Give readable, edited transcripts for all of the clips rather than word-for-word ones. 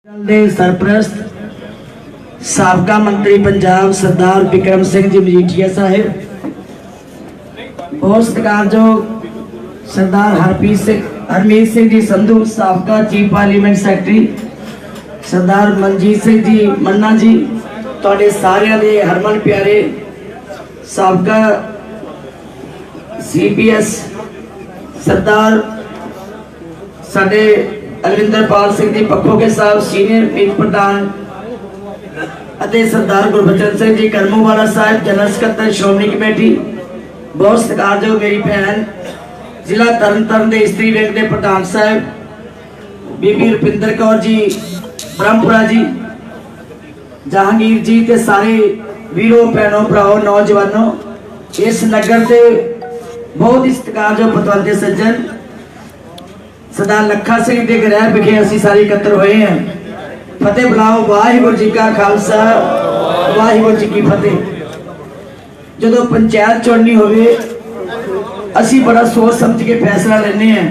सरप्रस्त साबका मंत्री पंजाब सरदार बिक्रम सिंह जी मजीठिया साहिब, और सत्कारयोग सरदार हरमीत सिंह जी संधू साबका चीफ पार्लीमेंट सैकटरी, सरदार मनजीत सिंह जी मन्ना जी, तुहाडे सारियां दे हरमन प्यारे साबका CPS सरदार साडे अलविंदरपाल सिंह जी पखोगे साहब सीनियर मीत प्रधान अते सरदार गुरबचन सिंह जी करमूवाला साहब जनरल सकत्तर श्रोमणी कमेटी, बहुत सत्कारयोग मेरी भैन जिला तरनतारन दे इस्त्री विंग दे प्रधान साहब बीबी रुपिंदर कौर जी ब्रह्मपुरा जी, जहांगीर जी ते सारे वीरों भैनों भराओ नौजवानों, इस नगर के बहुत ही सत्कारयोग पतवंते सज्जन सरदार लखा सिंह के गृह विखे असीं सारे इकट्ठे हुए हैं। फतेह बुलाओ, वाहिगुरू जी का खालसा वाहिगुरू जी की फतेह। जो पंचायत चुननी होवे असीं बड़ा सोच समझ के फैसला लेने हैं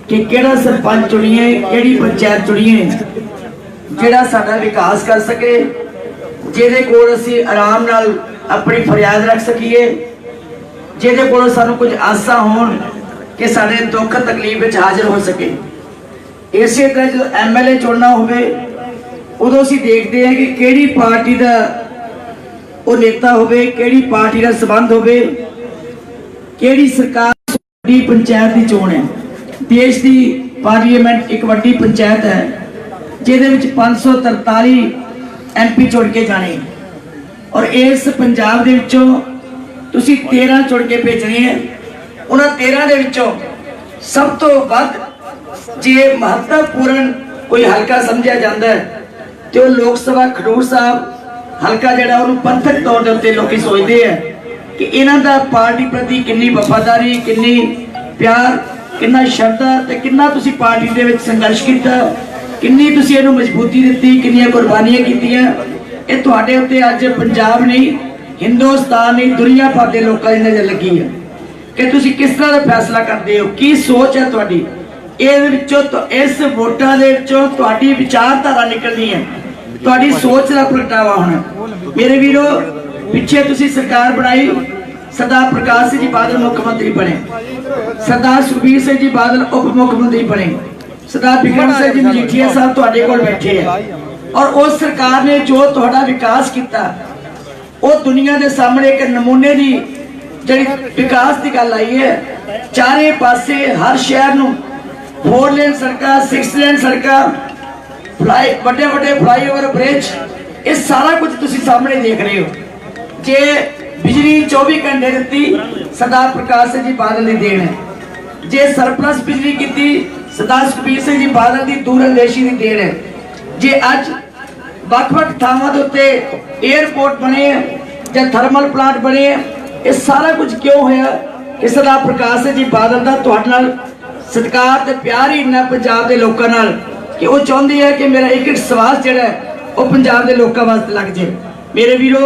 कि केड़ा सरपंच चुनिए, केड़ी पंचायत चुनिए जिहड़ा साडा विकास कर सके, जिहदे कोल असीं आराम नाल अपनी फरियाद रख सकीए, जिहदे कोल सानूं कुछ आसां होण कि साढ़े दुख तकलीफ में हाजिर हो सके। इस तरह जो MLA चुनना होवे उदों असीं देखते हैं कि केड़ी पार्टी का वो नेता होवे, केड़ी पार्टी का संबंध होवे, केड़ी सरकार वड्डी पंचायत की चोण है। देश की पार्लीमेंट एक वड्डी पंचायत है जिहदे विच 543 MP चुन के जाने, और इस पंजाब दे विचों तुसीं 13 चुन के भेजने हैं। उन्होंने 13 दे विचों सब तो वध जे महत्वपूर्ण कोई हल्का समझा जाता है तो लोक सभा खडूर साहब हल्का जिहड़ा उन्होंने पंथक तौर के उत्ते लोग सोचते हैं कि इन्हां दा पार्टी प्रति कितनी वफादारी, कितनी प्यार, कितना श्रद्धा ते कितना तुसीं पार्टी दे विच संघर्ष किया, कितनी तुसीं इहनूं मजबूती दित्ती, कितनियां कुर्बानियां कीतियां। ये तुहाडे उत्ते अज पंजाब नहीं, हिंदुस्तान नहीं, दुनिया भर के लोकां दी नज़र लगी है कि तुसीं किस तरह का फैसला करते हो, की सोच है तुहाडी। इस वोटां दे विचों तुहाडी विचारधारा निकलनी है, तुहाडी सोच का प्रगटावा होना। मेरे वीरो, पिछे तुसीं सरकार बनाई, सरदार प्रकाश सिंह जी बादल मुख्यमंत्री बने, सरदार सुखबीर सिंह जी बादल उप मुख्यमंत्री बने, सरदार बिक्रम सिंह जी मजीठिया साहब तुहाडे कोल बैठे हैं, और उस सरकार ने जो तुहाडा विकास किया वो दुनिया के सामने एक नमूने की जी विकास की गल आई है। चारे पासे हर शहर नूं 4 लेन सड़कां, 6 लेन सड़कां, बड़े बड़े फ्लाईओवर, ब्रिज, ये सारा कुछ तुसीं सामने देख रहे हो। जे बिजली 24 घंटे दी सरदार प्रकाश सिंह जी बादल की देन है, जे सरप्लस बिजली की सरदार सुखबीर सिंह जी बादल की दूरंदेशी की देन है, जे अज ਵੱਖ-ਵੱਖ ਥਾਵਾਂ ਦੇ ਉੱਤੇ एयरपोर्ट बने ਜਾਂ थर्मल प्लांट बने, ये सारा कुछ क्यों होया कि सरदार प्रकाश सिंह जी बादल का तुहाडे नाल सत्कार ते प्यार ही इन्ना पंजाब के लोगों नाल कि वो चाहते हैं कि मेरा एक सवाल जिहड़ा है वो पंजाब के लोगों वास्ते लग जाए। मेरे वीरो,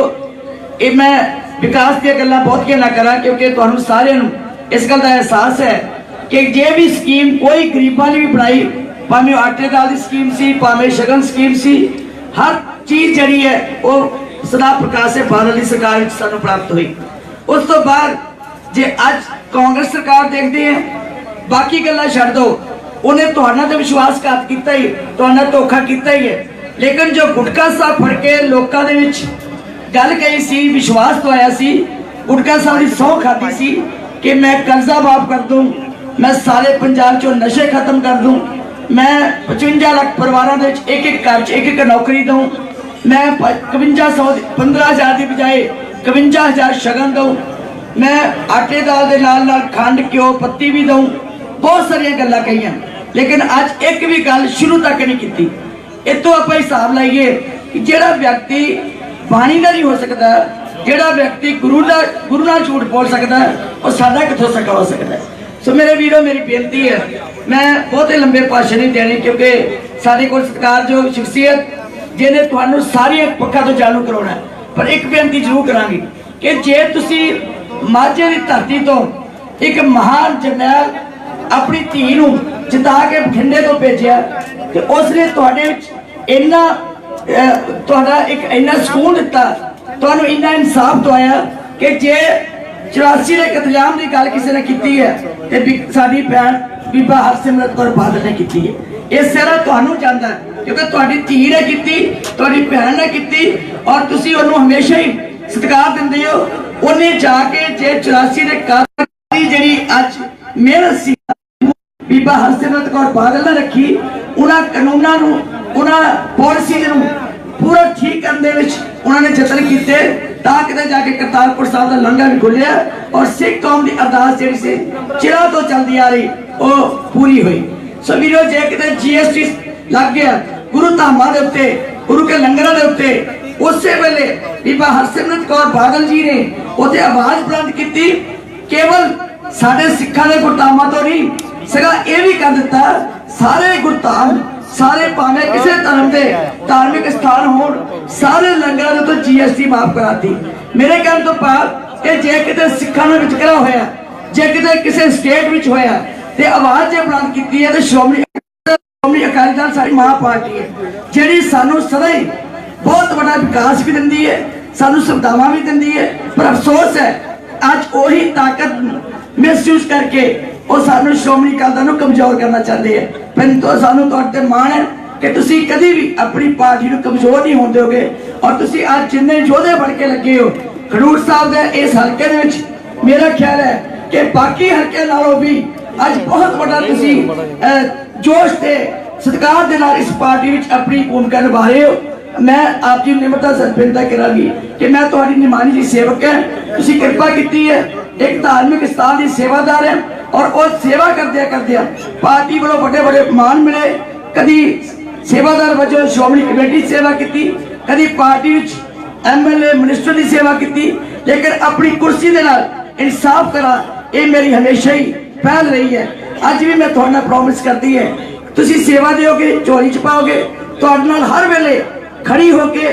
ये मैं विकास दी गल्लां बहुतियां ना करा क्योंकि तुहानूं सारिआं नूं इस गल का एहसास है कि जे भी स्कीम कोई गरीबां लई भी बनाई, भावें आटे दाल की स्कीम सी, भावें शगन स्कीम सी, हर चीज जी है वो सरदार प्रकाश सिंह बादल की सरकार सानू प्राप्त हुई। उस तो बाद जे अज कांग्रेस सरकार देखते हैं, बाकी गल्लां छड्ड दो, उन्हें तुहाडा तो विश्वासघात किया ही, तुहाडा धोखा किया ही है, लेकिन जो गुटका साहब फड़ के लोगों के विच गल कही सी, विश्वास दवाया सी, गुटका साहब की सौं खाधी सी कि मैं कर्जा माफ कर दूं, मैं सारे पंजाब चो नशे खत्म कर दूं, मैं 55 लाख परिवारों के एक घर च एक नौकरी दूं, मैं 15,000 की बजाय 52,000 शगन दूं, मैं आटे दाल के नाल खंड घ्यो पत्ती भी दूं, बहुत सारिया गल्लां कहियां, लेकिन अज एक भी गल शुरू तक नहीं की। इतों आप हिसाब लाइए कि जिहड़ा व्यक्ति बाणी का नहीं हो सकता, जिहड़ा व्यक्ति गुरु नाल झूठ बोल सकता है, वो साडा कित्थों सका हो सकता है। सो मेरे वीरों, मेरी बेनती है, मैं बहुत लंबे भाषण नहीं देने क्योंकि सारे को सत्कारयोग शख्सियत जिन्हें तुहानूं सारिया पक्षां तो जाणू करवाउणा, पर एक बेनती जरूर करांगी कि जे तुसीं माझे की धरती तो एक महान जरनैल अपनी धी नूं जिता के बठिंडे तो भेजा ते उसने तुहाडे विच इन्ना तुहाडा एक इन्ना सुकून दिता, तुहानू इन्ना इंसाफ दवाया कि जे 84 के कतलेआम की गल किसी ने की है ते साडी भैन बीबा हरसिमरत कौर बादल ने की है। ये सारा तुहानू चाहता है क्योंकि तुहाडी धी ने की, तुहाडी भैन ने की और तुसी उन्होंने हमेशा ही सत्कार दिंदे हो। उन्हें जाके जे 84 के कातल जिहड़ी अज मेहनत सी बीबा हरसिमरत कौर बादल ने रखी, उन्हां कानूनां नूं उन्हां पॉलिसी नूं पूरा ठीक करने में उन्होंने जतन किए तां किते जाके करतारपुर साहब का लंघा भी खुलिया और सिख कौम की अरदास जिहड़ी सी चिरां तो चलती आ रही वो पूरी हुई। सो वीरो जे किते GST लग गया गुरु धामां दे उत्ते, गुरु के लंगरां दे उत्ते, उसे वेले बीबा हरसिमरत कौर बादल जी ने उत्ते आवाज बुलंद की। केवल साडे सिखां दे गुरधामां तो नहीं सगा ये भी कर दिता सारे गुरधाम सारे भावे किसी धर्म के धार्मिक स्थान हो सारे लंगर तो GST माफ कराती। मेरे कहने तो भाव ये जे किते सिखां में विचकरा होया, जे किते किसी स्टेट विच होया ते आवाज जे बुलंद की है तो श्रोमणी अकाली दल साडी मां पार्टी है जिहड़ी सानू सदा ही बहुत बड़ा विकास भी दिंदी है, सानू सुविधावां भी दिंदी है। पर अफसोस है अज वही ताकत महसूस करके वो सानू श्रोमणी अकाली दल नूं कमजोर करना चाहते हैं। परंतु सानू तुहाडे ते माण है कि तुसी कभी भी अपनी पार्टी नूं कमजोर नहीं होण दोगे और तुसी आज जिन्ने योधे बन के लगे हो खडूर साहब दे इस हलके दे विच मेरा ख्याल है कि बाकी हलके नालों भी आज बहुत बड़ा तुसी जोश ते सत्कार दे नाल इस पार्टी विच अपनी भूमिका निभा रहे हो। मैं आप जी निमरता से बेनती करांगी कि मैं तुहाडी निमानी जी सेवक है, तुसी कृपा की है, एक धार्मिक स्थान की सेवादार है और उस सेवा करदिया पार्टी वालों बड़े बड़े मान मिले। कभी सेवादार वजों श्रोमणी कमेटी सेवा की, कभी पार्टी विच MLA मिनिस्टर की सेवा की, लेकिन अपनी कुर्सी के नाल इंसाफ करा ये मेरी हमेशा ही पहल रही है। अज भी मैं तुहाडे नाल प्रॉमिस करती है तुसी सेवा दोगे झोली च पाओगे, तुहाडे नाल हर वेले खड़ी होके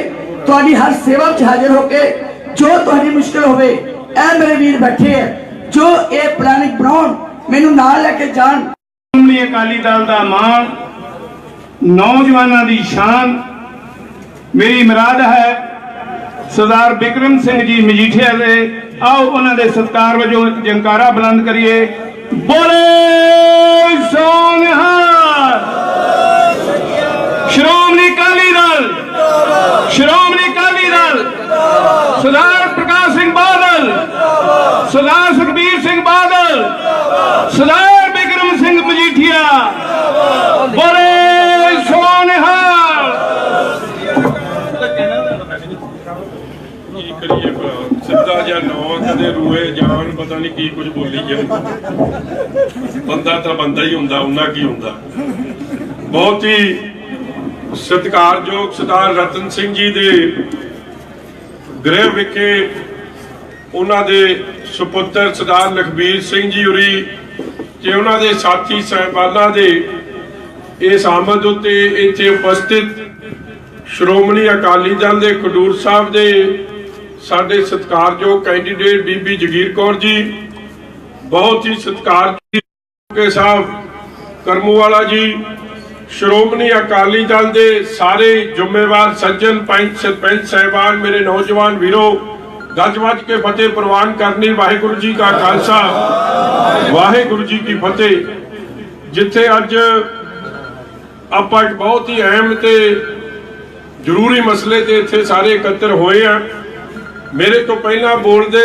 तुहाडी हर सेवा च हाजिर होके जो तुहाडी मुश्किल होवे ए मेरे वीर बैठे है जो ये प्लानिंग बनाउण मैनू नाल लेके जाण। श्रोमणी अकाली दल दा मान, नौजवानों की शान, मेरी मुराद है सरदार बिक्रम सिंह जी मजीठिया दे। आओ उन्होंने सत्कार वजों जंकारा बुलंद करिए, बोले सोनिहार। श्रोमणी अकाली दल, श्रोमणी अकाली दल, सरदार प्रकाश सिंह बादल, सरदार सुखबीर सिंह बादल, सरदार बिक्रम सिंह मजीठिया, बोले सोनिहार। सिद्धा जा नौ कदे रूए जान पता नहीं की कुछ बोली जाए, बंदा तो बंदा ही हुंदा, उन्ना की हुंदा। बहुत ही सत्कारयोग सरदार रतन सिंह जी दे गृह विखे उन्हां दे सुपुत्र सरदार लखबीर सिंह जी उरी ते उन्हां दे साथी साहिबाना दे इस आमद उत्ते इत्थे उपस्थित श्रोमणी अकाली दल दे खडूर साहब दे साडे सत्कारयोग कैंडीडेट बीबी जगीर कौर जी, बहुत ही सत्कारयोग साहब करमूवाला जी, श्रोमणी अकाली दल दे सारे जुम्मेवार सज्जन पंच सरपंच साहिबान, मेरे नौजवान वीरों, गज वज के फतेह प्रवान करनी। वाहिगुरु जी का खालसा, वाहिगुरु जी की फतेह। जिथे अज आपां एक बहुत ही अहम ते जरूरी मसले ते इत्थे सारे एकत्र होए हैं। मेरे तो पहला बोलते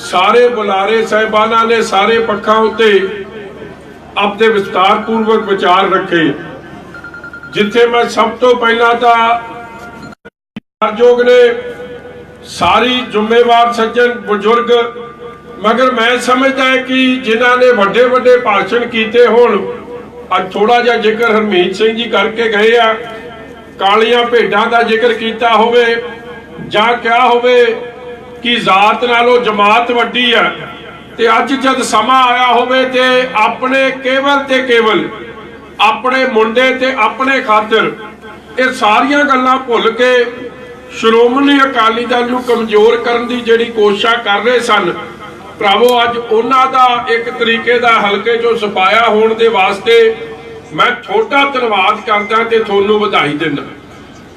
सारे बुलारे साहिबाना ने सारे पक्षां उत्ते अपने विस्तार पूर्वक विचार रखे। जिथे मैं सब तो पहला योग ने सारी जुम्मेवार सज्जन बुजुर्ग, मगर मैं समझता है कि जिन्हों ने वड्डे वड्डे भाषण किए होण, अज थोड़ा जा जिक्र हरमीत सिंह जी करके गए आ, कालियां भेडां का जिक्र किया होवे जां क्या होवे कि जात नालों जमात वड्डी है, ते अज जद समा आया होवे ते अपने केवल अपने मुंडे ते अपने खातर ये सारियां गल्लां भुल के श्रोमणी अकाली दल नूं कमजोर करन दी जिहड़ी कोशिश कर रहे सन, ਭਰਾਵੋ ਅੱਜ ਉਹਨਾਂ ਦਾ ਇੱਕ ਤਰੀਕੇ ਦਾ ਹਲਕੇ ਚੋਂ ਸਫਾਇਆ ਹੋਣ ਦੇ ਵਾਸਤੇ ਮੈਂ ਤੁਹਾਡਾ ਧੰਨਵਾਦ ਕਰਦਾ ਤੇ ਤੁਹਾਨੂੰ ਵਧਾਈ ਦਿੰਦਾ।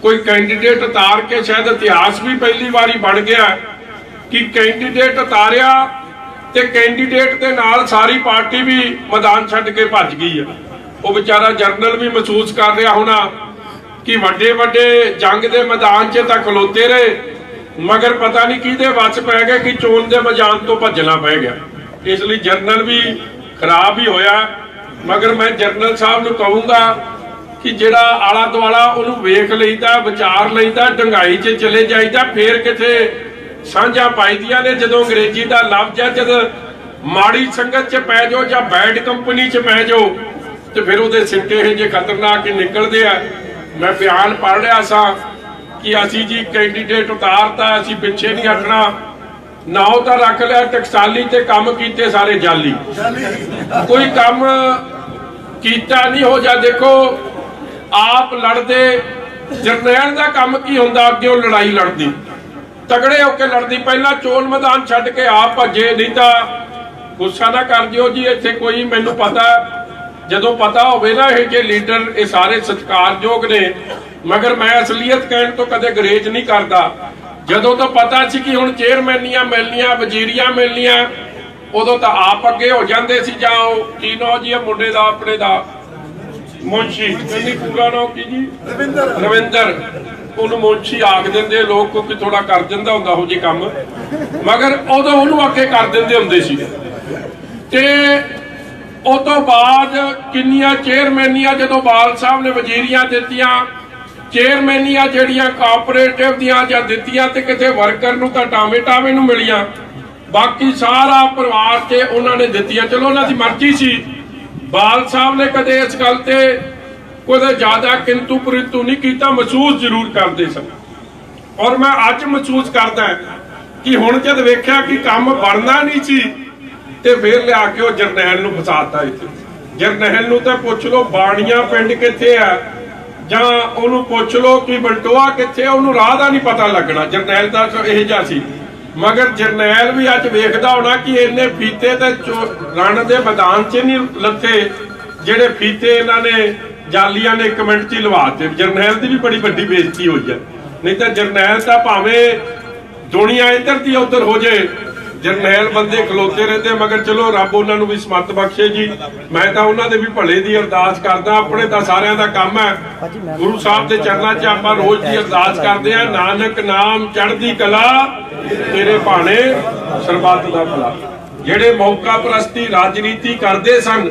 ਕੋਈ ਕੈਂਡੀਡੇਟ ਉਤਾਰ ਕੇ ਸ਼ਾਇਦ ਇਤਿਹਾਸ ਵੀ ਪਹਿਲੀ ਵਾਰੀ ਬਣ ਗਿਆ ਕਿ ਕੈਂਡੀਡੇਟ ਉਤਾਰਿਆ ਤੇ ਕੈਂਡੀਡੇਟ ਦੇ ਨਾਲ ਸਾਰੀ ਪਾਰਟੀ ਵੀ ਮੈਦਾਨ ਛੱਡ ਕੇ ਭੱਜ ਗਈ ਆ। ਉਹ ਵਿਚਾਰਾ ਜਰਨਲ ਵੀ ਮਹਿਸੂਸ ਕਰ ਰਿਹਾ ਹੋਣਾ ਕਿ ਵੱਡੇ ਵੱਡੇ ਜੰਗ ਦੇ ਮੈਦਾਨ 'ਚ ਤਾਂ ਖਲੋਤੇ ਰਹੇ, ਮਗਰ ਪਤਾ ਨਹੀਂ ਕਿਹਦੇ ਵੱਸ ਪੈ ਗਿਆ ਕਿ ਚੋਣ ਦੇ ਮੈਦਾਨ ਤੋਂ ਭੱਜਣਾ ਪੈ ਗਿਆ। ਇਸ ਲਈ ਜਰਨਲ ਵੀ ਖਰਾਬ ਹੀ ਹੋਇਆ। ਮਗਰ ਮੈਂ ਜਰਨਲ ਸਾਹਿਬ ਨੂੰ ਕਹੂੰਗਾ ਕਿ ਜਿਹੜਾ ਆਲਾ ਦੁਆਲਾ ਉਹਨੂੰ ਵੇਖ ਲਈਦਾ, ਵਿਚਾਰ ਲਈਦਾ, ਡੰਗਾਈ 'ਚ ਚਲੇ ਜਾਈਦਾ, ਫੇਰ ਕਿਤੇ ਸਾਂਝਾ ਪਾਈਦੀਆਂ ਨੇ। ਜਦੋਂ ਅੰਗਰੇਜ਼ੀ ਦਾ ਲਫ਼ਜ਼ ਹੈ, ਜਦ ਮਾੜੀ ਸੰਗਤ 'ਚ ਪੈ ਜਾਓ ਜਾਂ ਬੈਡ ਕੰਪਨੀ 'ਚ ਪੈ ਜਾਓ ਤੇ ਫਿਰ ਉਹਦੇ ਸਿੱਟੇ ਇਹ ਜੇ ਖਤਰਨਾਕ ਨਿਕਲਦੇ ਆ। ਮੈਂ ਬਿਆਨ ਪੜ੍ਹ ਰਿਹਾ ਸਾਂ ਕਿ ਅਸੀਂ ਜੀ ਕੈਂਡੀਡੇਟ ਉਤਾਰਤਾ, ਅਸੀਂ ਪਿੱਛੇ ਨਹੀਂ ਹਟਣਾ। ਨਾਉ ਤਾਂ ਰੱਖ ਲਿਆ ਟਕਸਾਲੀ ਤੇ ਕੰਮ ਕੀਤੇ ਸਾਰੇ ਜਾਲੀ, ਕੋਈ ਕੰਮ ਕੀਤਾ ਨਹੀਂ ਹੋ ਜਾ। ਦੇਖੋ ਆਪ ਲੜਦੇ, ਜਰਨੈਲ ਦਾ ਕੰਮ ਕੀ ਹੁੰਦਾ, ਅੱਗੇ ਉਹ ਲੜਾਈ ਲੜਦੀ, ਤਗੜੇ ਹੋ ਕੇ ਲੜਦੀ। ਪਹਿਲਾਂ ਚੋਣ ਮੈਦਾਨ ਛੱਡ ਕੇ ਆਪ ਭੱਜੇ। ਨਹੀਂ ਤਾਂ ਗੁੱਸਾ ਨਾ ਕਰ ਦਿਓ ਜੀ, ਇੱਥੇ ਕੋਈ ਮੈਨੂੰ ਪਤਾ, ਜਦੋਂ ਪਤਾ ਹੋਵੇ ਨਾ ਇਹ ਜੇ ਲੀਡਰ ਇਹ ਸਾਰੇ ਸਤਿਕਾਰਯੋਗ ਨੇ, ਮਗਰ ਮੈਂ ਅਸਲੀਅਤ ਕਹਿਣ ਤੋਂ ਕਦੇ ਗਰੇਜ ਨਹੀਂ ਕਰਦਾ। ਜਦੋਂ ਤਾਂ ਪਤਾ ਸੀ ਕਿ ਹੁਣ ਚੇਅਰਮੈਨੀਆਂ ਮਿਲਣੀਆਂ, ਵਜ਼ੀਰੀਆਂ ਮਿਲਣੀਆਂ, ਉਦੋਂ ਤਾਂ ਆਪ ਅੱਗੇ ਹੋ ਜਾਂਦੇ ਸੀ। ਜਾਂ ਉਹ ਕੀ ਨਾਂ ਜੀ ਮੁੰਡੇ ਦਾ ਆਪਣੇ ਦਾ ਮੁੰਸ਼ੀ, ਕਹਿੰਦੀ ਪੂਰਾ ਨਾਂ ਕੀ ਜੀ, ਰਵਿੰਦਰ, ਉਹਨੂੰ ਮੁੰਸ਼ੀ ਆਖ ਦਿੰਦੇ ਲੋਕ ਕਿਉਂਕਿ ਥੋੜਾ ਕਰ ਦਿੰਦਾ ਹੁੰਦਾ ਉਹ ਜਿਹੇ ਕੰਮ, ਮਗਰ ਉਦੋਂ ਉਹਨੂੰ ਅੱਗੇ ਕਰ ਦਿੰਦੇ ਹੁੰਦੇ ਸੀ। ਤੇ ਉਹ ਤੋਂ ਬਾਅਦ ਕਿੰਨੀਆਂ ਚੇਅਰਮੈਨੀਆਂ ਜਦੋਂ ਬਾਲ ਸਾਹਿਬ ਨੇ ਵਜ਼ੀਰੀਆਂ ਦਿੱਤੀਆਂ, ਚੇਅਰਮੈਨੀਆਂ ਜਿਹੜੀਆਂ ਕੋਆਪਰੇਟਿਵ ਦੀਆਂ ਜਾਂ ਦਿੱਤੀਆਂ ਤੇ ਕਿਤੇ ਵਰਕਰ ਨੂੰ ਤਾਂ ਟਾਵੇਂ ਨੂੰ ਮਿਲੀਆਂ, ਬਾਕੀ ਸਾਰਾ ਪਰਿਵਾਰ ਤੇ ਉਹਨਾਂ ਨੇ ਦਿੱਤੀਆਂ। ਚਲੋ ਉਹਨਾਂ ਦੀ ਮਰਜ਼ੀ ਸੀ। ਬਾਲ ਸਾਹਿਬ ਨੇ ਕਦੇ ਇਸ ਗੱਲ ਤੇ ਕੋਈ ਜ਼ਿਆਦਾ ਕਿੰਤੂ ਪਰੰਤੂ ਨਹੀਂ ਕੀਤਾ, ਮਹਿਸੂਸ ਜ਼ਰੂਰ ਕਰਦੇ ਸਨ। ਔਰ ਮੈਂ ਅੱਜ ਮਹਿਸੂਸ ਕਰਦਾ ਕਿ ਹੁਣ ਜਦ ਵੇਖਿਆ ਕਿ ਕੰਮ ਬਣਨਾ ਨਹੀਂ ਸੀ ਤੇ ਫਿਰ ਲਿਆ ਕੇ ਉਹ ਜਰਨੈਲ ਨੂੰ ਫਸਾਤਾ। ਇੱਥੇ ਜਰਨੈਲ ਨੂੰ ਤਾਂ ਪੁੱਛ ਲਓ ਬਾਣੀਆਂ ਪਿੰਡ ਕਿੱਥੇ ਆ, ਜਾਂ ਉਹਨੂੰ ਪੁੱਛ ਲਓ ਕਿ ਬੰਟੋਆ ਕਿੱਥੇ ਆ, ਉਹਨੂੰ ਰਾਹ ਦਾ ਨਹੀਂ ਪਤਾ ਲੱਗਣਾ। ਜਰਨੈਲ ਦਾ ਇਹ ਜਿਹਾ ਸੀ। ਮਗਰ ਜਰਨੈਲ ਵੀ ਅੱਜ ਵੇਖਦਾ ਹੋਣਾ ਕਿ ਇਹਨੇ ਫੀਤੇ ਤੇ ਰਣ ਦੇ ਮੈਦਾਨ 'ਚ ਨਹੀਂ ਲੱਥੇ ਜਿਹੜੇ ਫੀਤੇ ਇਹਨਾਂ ਨੇ ਜਾਲੀਆਂ ਨੇ 1 ਮਿੰਟ 'ਚ ਹੀ ਲਵਾਤੇ। ਜਰਨੈਲ ਦੀ ਵੀ ਬੜੀ ਵੱਡੀ ਬੇਇੱਜ਼ਤੀ ਹੋਈ ਹੈ। ਨਹੀਂ ਤਾਂ ਜਰਨੈਲ ਤਾਂ ਭਾਵੇਂ ਦੁਨੀਆ ਇੱਧਰ ਦੀ ਉੱਧਰ ਹੋ ਜਾਏ, ਜਰਨੈਲ ਬੰਦੇ ਖਲੋਤੇ ਰਹਿੰਦੇ। ਮਗਰ ਚਲੋ ਰੱਬ ਉਹਨਾਂ ਨੂੰ ਵੀ ਸਮਤ ਬਖਸ਼ੇ ਜੀ। ਮੈਂ ਤਾਂ ਉਹਨਾਂ ਦੇ ਵੀ ਭਲੇ ਦੀ ਅਰਦਾਸ ਕਰਦਾ। ਆਪਣੇ ਤਾਂ ਸਾਰਿਆਂ ਦਾ ਕੰਮ ਹੈ, ਗੁਰੂ ਸਾਹਿਬ ਦੇ ਚਰਨਾਂ 'ਚ ਆਪਾਂ ਰੋਜ਼ ਦੀ ਅਰਦਾਸ ਕਰਦੇ ਆ, ਨਾਨਕ ਨਾਮ ਚੜ੍ਹਦੀ ਕਲਾ ਤੇਰੇ ਭਾਣੇ ਸਰਬੱਤ ਦਾ ਭਲਾ। ਜਿਹੜੇ ਮੌਕਾ ਪ੍ਰਸਤੀ ਰਾਜਨੀਤੀ ਕਰਦੇ ਸਨ,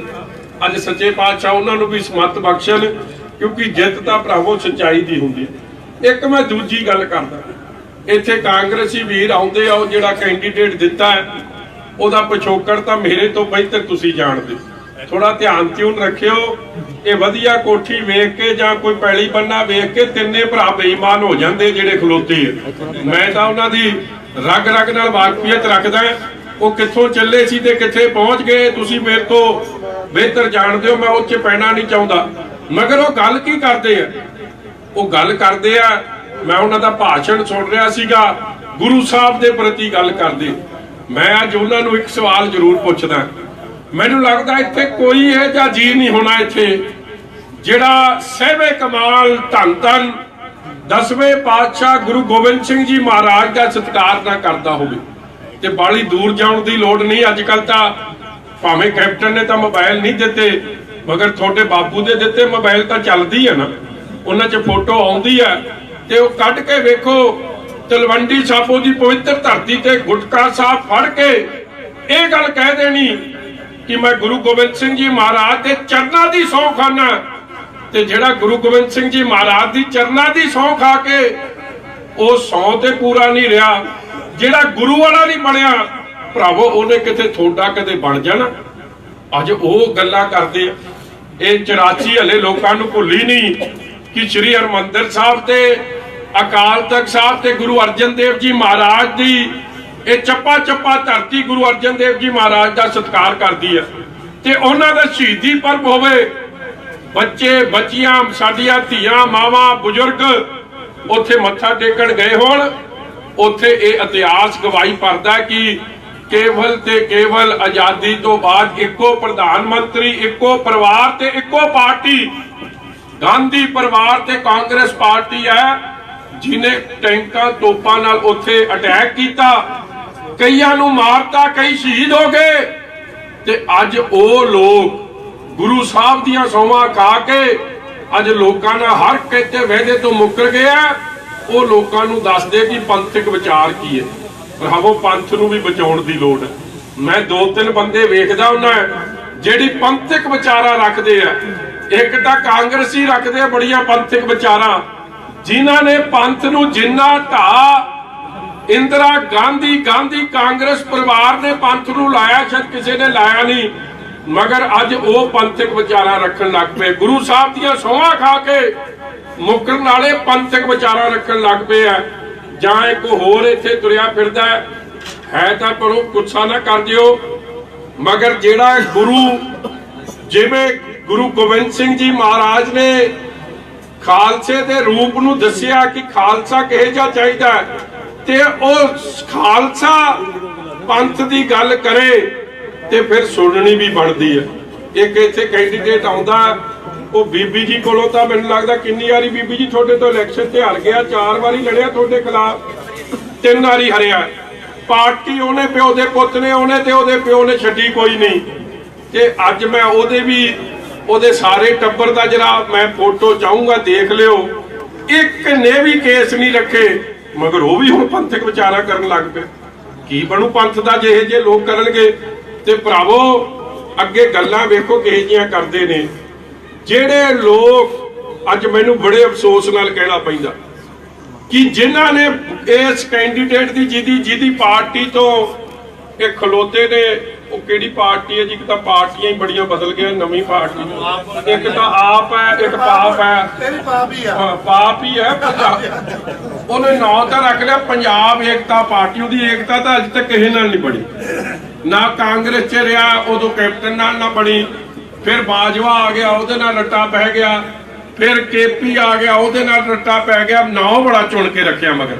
ਅੱਜ ਸੱਚੇ ਪਾਤਸ਼ਾਹ ਉਹਨਾਂ ਨੂੰ ਵੀ ਸਮਤ ਬਖਸ਼ਣ, ਕਿਉਂਕਿ ਜਿੱਤ ਤਾਂ ਭਰਾਵੋ ਸੱਚਾਈ ਦੀ ਹੁੰਦੀ ਹੈ। ਇੱਕ ਮੈਂ ਦੂਜੀ ਗੱਲ ਕਰਦਾ, ਇੱਥੇ ਕਾਂਗਰਸੀ ਵੀਰ ਆਉਂਦੇ ਆ, ਉਹ ਜਿਹੜਾ ਕੈਂਡੀਡੇਟ ਦਿੱਤਾ ਹੈ ਉਹਦਾ ਪਿਛੋਕੜ ਤਾਂ ਮੇਰੇ ਤੋਂ ਬਿਹਤਰ ਤੁਸੀਂ ਜਾਣਦੇ। ਥੋੜਾ ਧਿਆਨ ਤਿਉਨ ਰੱਖਿਓ। ਇਹ ਵਧੀਆ ਕੋਠੀ ਵੇਖ ਕੇ ਜਾਂ ਕੋਈ ਪੈਲੀ ਬੰਨਾ ਵੇਖ ਕੇ ਤਿੰਨੇ ਭਰਾ ਬੇਈਮਾਨ ਹੋ ਜਾਂਦੇ ਜਿਹੜੇ ਖਲੋਤੇ ਆ। ਮੈਂ ਤਾਂ ਉਹਨਾਂ ਦੀ ਰਗ ਰਗ ਨਾਲ ਵਾਕਫੀਅਤ ਰੱਖਦਾ। ਉਹ ਕਿੱਥੋਂ ਚੱਲੇ ਸੀ ਤੇ ਕਿੱਥੇ ਪਹੁੰਚ ਗਏ ਤੁਸੀਂ ਮੇਰੇ ਤੋਂ ਬਿਹਤਰ ਜਾਣਦੇ ਹੋ। ਮੈਂ ਉਹ 'ਚ ਪੈਣਾ ਨਹੀਂ ਚਾਹੁੰਦਾ। ਮਗਰ ਉਹ ਗੱਲ ਕੀ ਕਰਦੇ ਆ, ਉਹ ਗੱਲ ਕਰਦੇ ਆ, ਮੈਂ ਉਹਨਾਂ ਦਾ ਭਾਸ਼ਣ ਸੁਣ ਰਿਹਾ ਸੀਗਾ, ਗੁਰੂ ਸਾਹਿਬ ਦੇ ਪ੍ਰਤੀ ਗੱਲ ਕਰਦੇ। ਮੈਂ ਅੱਜ ਉਹਨਾਂ ਨੂੰ ਇੱਕ ਸਵਾਲ ਜ਼ਰੂਰ ਪੁੱਛਦਾ। ਮੈਨੂੰ ਲੱਗਦਾ ਇੱਥੇ ਕੋਈ ਇਹ ਜਿਹਾ ਜੀ ਨਹੀਂ ਹੋਣਾ ਇੱਥੇ ਜਿਹੜਾ ਸਹਿਬੇ ਕਮਾਲ ਧੰਨ ਧੰਨ 10ਵੇਂ ਪਾਤਸ਼ਾਹ ਗੁਰੂ ਗੋਬਿੰਦ ਸਿੰਘ ਜੀ ਮਹਾਰਾਜ ਦਾ ਸਤਿਕਾਰ ਨਾ ਕਰਦਾ ਹੋਵੇ। ਤੇ ਬਾਲੀ ਦੂਰ ਜਾਣ ਦੀ ਲੋੜ ਨਹੀਂ। ਅੱਜ ਕੱਲ ਤਾਂ ਭਾਵੇਂ ਕੈਪਟਨ ਨੇ ਤਾਂ ਮੋਬਾਈਲ ਨਹੀਂ ਦਿੱਤੇ, ਮਗਰ ਤੁਹਾਡੇ ਬਾਪੂ ਦੇ ਦਿੱਤੇ ਮੋਬਾਈਲ ਤਾਂ ਚੱਲਦੀ ਹੈ ਨਾ, ਉਹਨਾਂ 'ਚ ਫੋਟੋ ਆਉਂਦੀ ਹੈ ਤੇ ਉਹ ਕੱਢ ਕੇ ਵੇਖੋ। ਤਲਵੰਡੀ ਸਾਬੋ ਦੀ ਪਵਿੱਤਰ ਧਰਤੀ ਤੇ ਗੁਟਕਾ ਸਾਹਿਬ ਫੜ ਕੇ ਇਹ ਗੱਲ ਕਹਿ ਦੇਣੀ ਕਿ ਮੈਂ ਗੁਰੂ ਗੋਬਿੰਦ ਸਿੰਘ ਜੀ ਮਹਾਰਾਜ ਦੇ ਚਰਨਾਂ ਦੀ ਸਹੁੰ ਖਾਨਾ। ਤੇ ਜਿਹੜਾ ਗੁਰੂ ਗੋਬਿੰਦ ਸਿੰਘ ਜੀ ਮਹਾਰਾਜ ਦੀ ਚਰਨਾਂ ਦੀ ਸਹੁੰ ਖਾ ਕੇ ਉਹ ਸਹੁੰ ਤੇ ਪੂਰਾ ਨਹੀਂ ਰਿਹਾ, ਜਿਹੜਾ ਗੁਰੂ ਵਾਲਾ ਨਹੀਂ ਬਣਿਆ, ਭਰਾਵੋ ਉਹਨੇ ਕਿਤੇ ਥੋੜਾ ਕਦੇ ਬਣ ਜਾਣਾ। ਅੱਜ ਉਹ ਗੱਲਾਂ ਕਰਦੇ ਆ। ਇਹ 84 ਹਲੇ ਲੋਕਾਂ ਨੂੰ ਭੁੱਲੀ ਨਹੀਂ ਕਿ ਸ੍ਰੀ ਹਰਿਮੰਦਰ ਸਾਹਿਬ ਤੇ ਅਕਾਲ ਤਖਤ ਸਾਹਿਬ ਤੇ ਗੁਰੂ ਅਰਜਨ ਦੇਵ ਜੀ ਮਹਾਰਾਜ ਦੀ ਇਹ ਚੱਪਾ ਚੱਪਾ ਧਰਤੀ ਗੁਰੂ ਅਰਜਨ ਦੇਵ ਜੀ ਮਹਾਰਾਜ ਦਾ ਸਤਿਕਾਰ ਕਰਦੀ ਹੈ। ਤੇ ਉਹਨਾਂ ਦਾ ਸ਼ਹੀਦੀ ਪਰਬ ਹੋਵੇ, ਬੱਚੇ ਬੱਚੀਆਂ ਸਾਡੀਆਂ ਧੀਆਂ ਮਾਵਾਂ ਬਜ਼ੁਰਗ ਉੱਥੇ ਮੱਥਾ ਟੇਕਣ ਗਏ ਹੋਣ, ਉੱਥੇ ਇਹ ਇਤਿਹਾਸ ਗਵਾਹੀ ਭਰਦਾ ਕਿ ਕੇਵਲ ਤੇ ਕੇਵਲ ਆਜ਼ਾਦੀ ਤੋਂ ਬਾਅਦ ਇੱਕੋ ਪ੍ਰਧਾਨ ਮੰਤਰੀ, ਇੱਕੋ ਪਰਿਵਾਰ ਤੇ ਇੱਕੋ ਪਾਰਟੀ ਗਾਂਧੀ ਪਰਿਵਾਰ ਤੇ ਕਾਂਗਰਸ ਪਾਰਟੀ ਹੈ ਜਿਨੇ ਟੈਂਕਾਂ ਤੋਪਾਂ ਨਾਲ ਉੱਥੇ ਅਟੈਕ ਕੀਤਾ, ਕਈਆਂ ਨੂੰ ਮਾਰਤਾ, ਕਈ ਸ਼ਹੀਦ ਹੋ ਗਏ। ਤੇ ਅੱਜ ਉਹ ਲੋਕ ਗੁਰੂ ਸਾਹਿਬ ਦੀਆਂ ਸੌਂਹਾਂ ਖਾ ਕੇ ਅੱਜ ਲੋਕਾਂ ਨਾਲ ਹਰ ਕਿਤੇ ਵਾਅਦੇ ਤੋਂ ਮੁੱਕਰ ਗਿਆ। ਉਹ ਲੋਕਾਂ ਨੂੰ ਦੱਸਦੇ ਕਿ ਪੰਥਕ ਵਿਚਾਰ ਕੀ ਹੈ। ਭਰਾਵੋ, ਪੰਥ ਨੂੰ ਵੀ ਬਚਾਉਣ ਦੀ ਲੋੜ ਹੈ। ਮੈਂ 2-3 ਬੰਦੇ ਵੇਖਦਾ ਉਹਨਾਂ ਜਿਹੜੀ ਪੰਥਕ ਵਿਚਾਰਾਂ ਰੱਖਦੇ ਆ। ਇੱਕ ਤਾਂ ਕਾਂਗਰਸੀ ਰੱਖਦੇ ਆ ਬੜੀਆਂ ਪੰਥਕ ਵਿਚਾਰਾਂ, ਜਿਨ੍ਹਾਂ ਨੇ ਪੰਥ ਨੂੰ ਜਿੰਨਾ ਢਾਹ ਇੰਦਰਾ ਗਾਂਧੀ ਕਾਂਗਰਸ ਪਰਿਵਾਰ ਨੇ ਪੰਥ ਨੂੰ ਲਾਇਆ, ਸ਼ਾਇਦ ਕਿਸੇ ਨੇ ਲਾਇਆ ਨਹੀਂ, ਮਗਰ ਅੱਜ ਉਹ ਪੰਥਕ ਵਿਚਾਰਾਂ ਰੱਖਣ ਲੱਗ ਪਏ। ਗੁਰੂ ਸਾਹਿਬ ਦੀਆਂ ਸੌਂਹਾਂ ਖਾ ਕੇ ਮੁੱਕਰਨ ਵਾਲੇ ਪੰਥਕ ਵਿਚਾਰਾਂ ਰੱਖਣ ਲੱਗ ਪਏ ਆ। ਜਾਂ ਇੱਕ ਹੋਰ ਇੱਥੇ ਤੁਰਿਆ ਫਿਰਦਾ ਹੈ ਤਾਂ ਪਰ ਗੁੱਸਾ ਨਾ ਕਰ ਦਿਓ, ਮਗਰ ਜਿਹੜਾ ਗੁਰੂ, ਜਿਵੇਂ ਗੁਰੂ ਗੋਬਿੰਦ ਸਿੰਘ ਜੀ ਮਹਾਰਾਜ ਨੇ ਖਾਲਸੇ ਦੇ ਰੂਪ ਨੂੰ ਦੱਸਿਆ ਕਿ ਖਾਲਸਾ ਕਿਹੋ ਜਿਹਾ ਚਾਹੀਦਾ, ਤੇ ਉਹ ਖਾਲਸਾ ਪੰਥ ਦੀ ਗੱਲ ਕਰੇ ਤੇ ਫਿਰ ਸੁਣਨੀ ਵੀ ਬਣਦੀ ਹੈ। ਇੱਕ ਇੱਥੇ ਕੈਂਡੀਡੇਟ ਆਉਂਦਾ, ਉਹ ਬੀਬੀ ਜੀ ਕੋਲੋਂ ਤਾਂ ਮੈਨੂੰ ਲੱਗਦਾ ਕਿੰਨੀ ਵਾਰੀ ਬੀਬੀ ਜੀ ਤੁਹਾਡੇ ਤੋਂ ਇਲੈਕਸ਼ਨ ਤੇ ਹਾਰ ਗਿਆ, 4 ਵਾਰੀ ਲੜਿਆ ਤੁਹਾਡੇ ਖਿਲਾਫ, 3 ਵਾਰੀ ਹਰਿਆ। ਪਾਰਟੀ ਉਹਨੇ ਪਿਓ ਦੇ ਪੁੱਤ ਨੇ, ਉਹਨੇ ਤੇ ਉਹਦੇ ਪਿਓ ਨੇ ਛੱਡੀ ਕੋਈ ਨਹੀਂ। ਤੇ ਅੱਜ ਮੈਂ ਉਹਦੇ ਸਾਰੇ ਟੱਬਰ ਦਾ ਜਿਹੜਾ ਮੈਂ ਫੋਟੋ ਚਾਹੂੰਗਾ ਦੇਖ ਲਿਓ, ਇੱਕ ਨੇ ਵੀ ਕੇਸ ਨਹੀਂ ਰੱਖੇ, ਮਗਰ ਉਹ ਵੀ ਹੁਣ ਪੰਥਕ ਵਿਚਾਰਾ ਕਰਨ ਲੱਗ ਪਏ। ਕੀ ਬਣੂ ਪੰਥ ਦਾ ਜੇ ਲੋਕ ਕਰਨਗੇ? ਤੇ ਭਰਾਵੋ, ਅੱਗੇ ਗੱਲਾਂ ਵੇਖੋ ਕਿਹੋ ਜਿਹੀਆਂ ਕਰਦੇ ਨੇ ਜਿਹੜੇ ਲੋਕ। ਅੱਜ ਮੈਨੂੰ ਬੜੇ ਅਫਸੋਸ ਨਾਲ ਕਹਿਣਾ ਪੈਂਦਾ ਕਿ ਜਿਨ੍ਹਾਂ ਨੇ ਇਸ ਕੈਂਡੀਡੇਟ ਦੀ ਜਿਹਦੀ ਪਾਰਟੀ ਤੋਂ ਇਹ ਖਲੋਤੇ ਨੇ, ਉਹ ਕਿਹੜੀ ਪਾਰਟੀ ਹੈ ਜੀ? ਇੱਕ ਤਾਂ ਪਾਰਟੀਆਂ ਹੀ ਬੜੀਆਂ ਬਦਲ ਗਈਆਂ, ਨਵੀਂ ਪਾਰਟੀ, ਇੱਕ ਤਾਂ ਆਪ ਹੈ, ਇੱਕ ਪਾਪ ਹੈ। ਹਾਂ, ਪਾਪ ਹੀ ਹੈ। ਉਹਨੇ ਨਾਂ ਤਾਂ ਰੱਖ ਲਿਆ ਪੰਜਾਬ ਏਕਤਾ ਪਾਰਟੀ। ਉਹਦੀ ਏਕਤਾ ਤਾਂ ਅੱਜ ਤੱਕ ਕਿਸੇ ਨਾਲ ਨਹੀਂ ਬਣੀ, ਨਾ ਕਾਂਗਰਸ 'ਚ ਰਿਹਾ, ਉਦੋਂ ਕੈਪਟਨ ਨਾਲ ਨਾ ਬਣੀ। ਫਿਰ ਬਾਜਵਾ ਆ ਗਿਆ, ਉਹਦੇ ਨਾਲ ਰੱਟਾ ਪੈ ਗਿਆ। ਫਿਰ ਕੇਪੀ ਆ ਗਿਆ, ਉਹਦੇ ਨਾਲ ਰੱਟਾ ਪੈ ਗਿਆ। ਨਾਂ ਬੜਾ ਚੁਣ ਕੇ ਰੱਖਿਆ, ਮਗਰ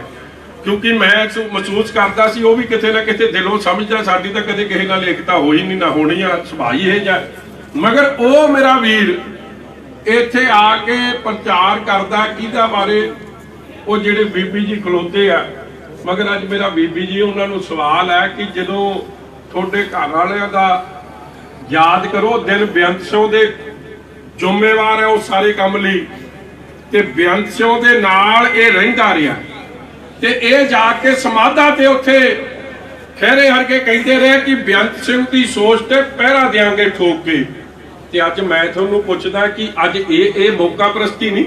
ਕਿਉਂਕਿ ਮੈਂ ਮਹਿਸੂਸ ਕਰਦਾ ਸੀ ਉਹ ਵੀ ਕਿਤੇ ਨਾ ਕਿਤੇ ਦਿਲੋਂ ਸਮਝਦਾ ਸਾਡੀ ਤਾਂ ਕਦੇ ਕਿਸੇ ਨਾਲ ਏਕਤਾ ਹੋਈ ਨਹੀਂ, ਨਾ ਹੋਣੀ ਆ, ਸੁਭਾਅ ਹੀ ਇਹ ਜਿਹਾ। ਮਗਰ ਉਹ ਮੇਰਾ ਵੀਰ ਇੱਥੇ ਆ ਕੇ ਪ੍ਰਚਾਰ ਕਰਦਾ ਕਿਹਦਾ ਬਾਰੇ? ਉਹ ਜਿਹੜੇ ਬੀਬੀ ਜੀ ਖਲੋਤੇ ਆ। ਮਗਰ ਅੱਜ ਮੇਰਾ ਬੀਬੀ ਜੀ, ਉਹਨਾਂ ਨੂੰ ਸਵਾਲ ਹੈ ਕਿ ਜਦੋਂ ਤੁਹਾਡੇ ਘਰ ਵਾਲਿਆਂ ਦਾ ਯਾਦ ਕਰੋ ਦਿਨ ਬੇਅੰਤ ਸਿੰਘ ਦੇ ਜ਼ਿੰਮੇਵਾਰ ਹੈ ਉਹ ਸਾਰੇ ਕੰਮ ਲਈ, ਤੇ ਬੇਅੰਤ ਸਿੰਘ ਦੇ ਨਾਲ ਇਹ ਰਹਿੰਦਾ ਰਿਹਾ, ਤੇ ਇਹ ਜਾ ਕੇ ਸਮਾਧਾਂ ਤੇ ਉੱਥੇ ਖਹਿਰੇ ਹਰਕੇ ਕਹਿੰਦੇ ਰਹੇ ਕਿ ਬੇਅੰਤ ਸਿੰਘ ਦੀ ਸੋਚ ਤੇ ਪਹਿਰਾ ਦੇਾਂਗੇ ਠੋਕ ਕੇ। ਤੇ ਅੱਜ ਮੈਂ ਤੁਹਾਨੂੰ ਪੁੱਛਦਾ ਕਿ ਅੱਜ ਇਹ ਮੌਕਾ ਪ੍ਰਸਤੀ ਨਹੀਂ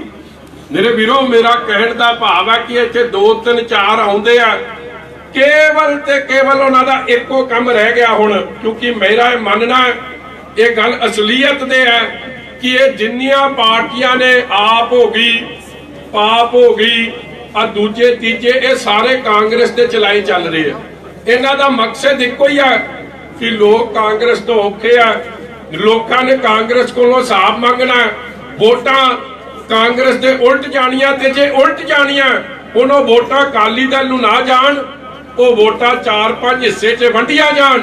ਮੇਰੇ ਵੀਰੋ। ਮੇਰਾ ਕਹਿਣ ਦਾ ਭਾਵ ਹੈ ਕਿ ਇੱਥੇ 2-3-4 ਆਉਂਦੇ ਆ, ਕੇਵਲ ਤੇ ਕੇਵਲ ਉਹਨਾਂ ਦਾ ਇੱਕੋ ਕੰਮ ਰਹਿ ਗਿਆ ਹੁਣ। ਕਿਉਂਕਿ ਮੇਰਾ ਇਹ ਮੰਨਣਾ, ਇਹ ਗੱਲ ਅਸਲੀਅਤ ਦੇ ਹੈ ਕਿ ਇਹ ਜਿੰਨੀਆਂ ਪਾਰਟੀਆਂ ਨੇ, ਆਪ ਹੋ ਗਈ, ਪਾਪ ਹੋ ਗਈ, ਆ ਦੂਜੇ ਤੀਜੇ, ਇਹ ਸਾਰੇ ਕਾਂਗਰਸ ਦੇ ਚਲਾਏ ਚੱਲ ਰਹੇ ਆ। ਇਹਨਾਂ ਦਾ ਮਕਸਦ ਇੱਕੋ ਹੀ ਆ ਕਿ ਲੋਕ ਕਾਂਗਰਸ ਤੋਂ ਔਖੇ ਆ। ਲੋਕਾਂ ਨੇ ਕਾਂਗਰਸ ਕੋਲੋਂ ਹਿਸਾਬ ਮੰਗਣਾ, ਵੋਟਾਂ ਕਾਂਗਰਸ ਦੇ ਉਲਟ ਜਾਣੀਆਂ, ਤੇ ਜੇ ਉਲਟ ਜਾਣੀਆਂ ਉਹਨੂੰ ਵੋਟਾਂ ਅਕਾਲੀ ਦਲ ਨੂੰ ਨਾ ਜਾਣ, ਉਹ ਵੋਟਾਂ 4-5 ਹਿੱਸੇ 'ਚ ਵੰਡੀਆਂ ਜਾਣ,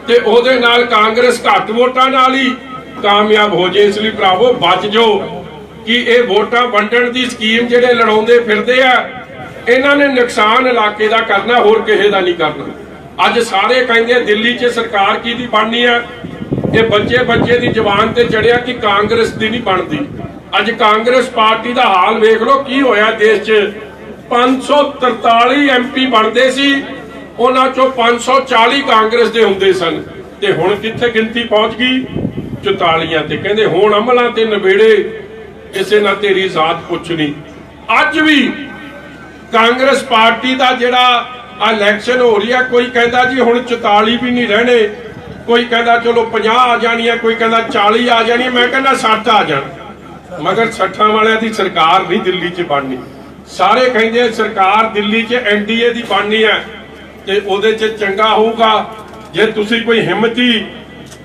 ਤੇ ਉਹਦੇ ਨਾਲ ਕਾਂਗਰਸ ਘੱਟ ਵੋਟਾਂ ਨਾਲ ਹੀ ਕਾਮਯਾਬ ਹੋ ਜੇ। ਇਸ ਲਈ ਭਰਾਵੋ ਬਚ ਜਾਓ ਕਿ ਇਹ ਵੋਟਾਂ ਵੰਡਣ ਦੀ ਸਕੀਮ ਜਿਹੜੇ ਲੜਾਉਂਦੇ ਫਿਰਦੇ ਆ, ਇਹਨਾਂ ਨੇ ਨੁਕਸਾਨ ਇਲਾਕੇ ਦਾ ਕਰਨਾ, ਹੋਰ ਕਿਸੇ ਦਾ ਨਹੀਂ ਕਰਨਾ। ਅੱਜ ਸਾਰੇ ਕਹਿੰਦੇ ਦਿੱਲੀ 'ਚ ਸਰਕਾਰ ਕਿਹਦੀ ਬਣਨੀ ਆ, ਇਹ ਬੱਚੇ ਦੀ ਜ਼ੁਬਾਨ ਤੇ ਚੜਿਆ ਕਿ ਕਾਂਗਰਸ ਦੀ ਨਹੀਂ ਬਣਦੀ। ਅੱਜ ਕਾਂਗਰਸ ਪਾਰਟੀ ਦਾ ਹਾਲ ਵੇਖ ਲਓ ਕੀ ਹੋਇਆ ਦੇਸ਼ 'ਚ। 543 MP ਬਣਦੇ ਸੀ, ਉਹਨਾਂ ਚੋਂ 540 ਕਾਂਗਰਸ ਦੇ ਹੁੰਦੇ ਸਨ, ਤੇ ਹੁਣ ਕਿੱਥੇ ਗਿਣਤੀ ਪਹੁੰਚ ਗਈ 44 ਤੇ। ਕਹਿੰਦੇ ਹੁਣ ਅਮਲਾਂ ਤੇ ਨਵੇੜੇ, ਕਿਸੇ ਨਾਲ ਤੇਰੀ ਜ਼ਾਤ ਪੁੱਛਣੀ। ਅੱਜ ਵੀ ਕਾਂਗਰਸ ਪਾਰਟੀ ਦਾ ਜਿਹੜਾ ਇਲੈਕਸ਼ਨ ਹੋ ਰਹੀ ਆ, ਕੋਈ ਕਹਿੰਦਾ ਜੀ ਹੁਣ 44 ਵੀ ਨਹੀਂ ਰਹਿਣੇ, ਕੋਈ ਕਹਿੰਦਾ ਚਲੋ 50 ਆ ਜਾਣੀਆਂ, ਕੋਈ ਕਹਿੰਦਾ 40 ਆ ਜਾਣੀਆਂ, ਮੈਂ ਕਹਿੰਦਾ 60 ਆ ਜਾਣ। ਮਗਰ 60 ਵਾਲਿਆਂ ਦੀ ਸਰਕਾਰ ਨਹੀਂ ਦਿੱਲੀ 'ਚ ਬਣਨੀ। ਸਾਰੇ ਕਹਿੰਦੇ ਸਰਕਾਰ ਦਿੱਲੀ 'ਚ NDA ਦੀ ਬਣਨੀ ਹੈ, ਤੇ ਉਹਦੇ 'ਚ ਚੰਗਾ ਹੋਊਗਾ ਜੇ ਤੁਸੀਂ ਕੋਈ ਹਿੰਮਤੀ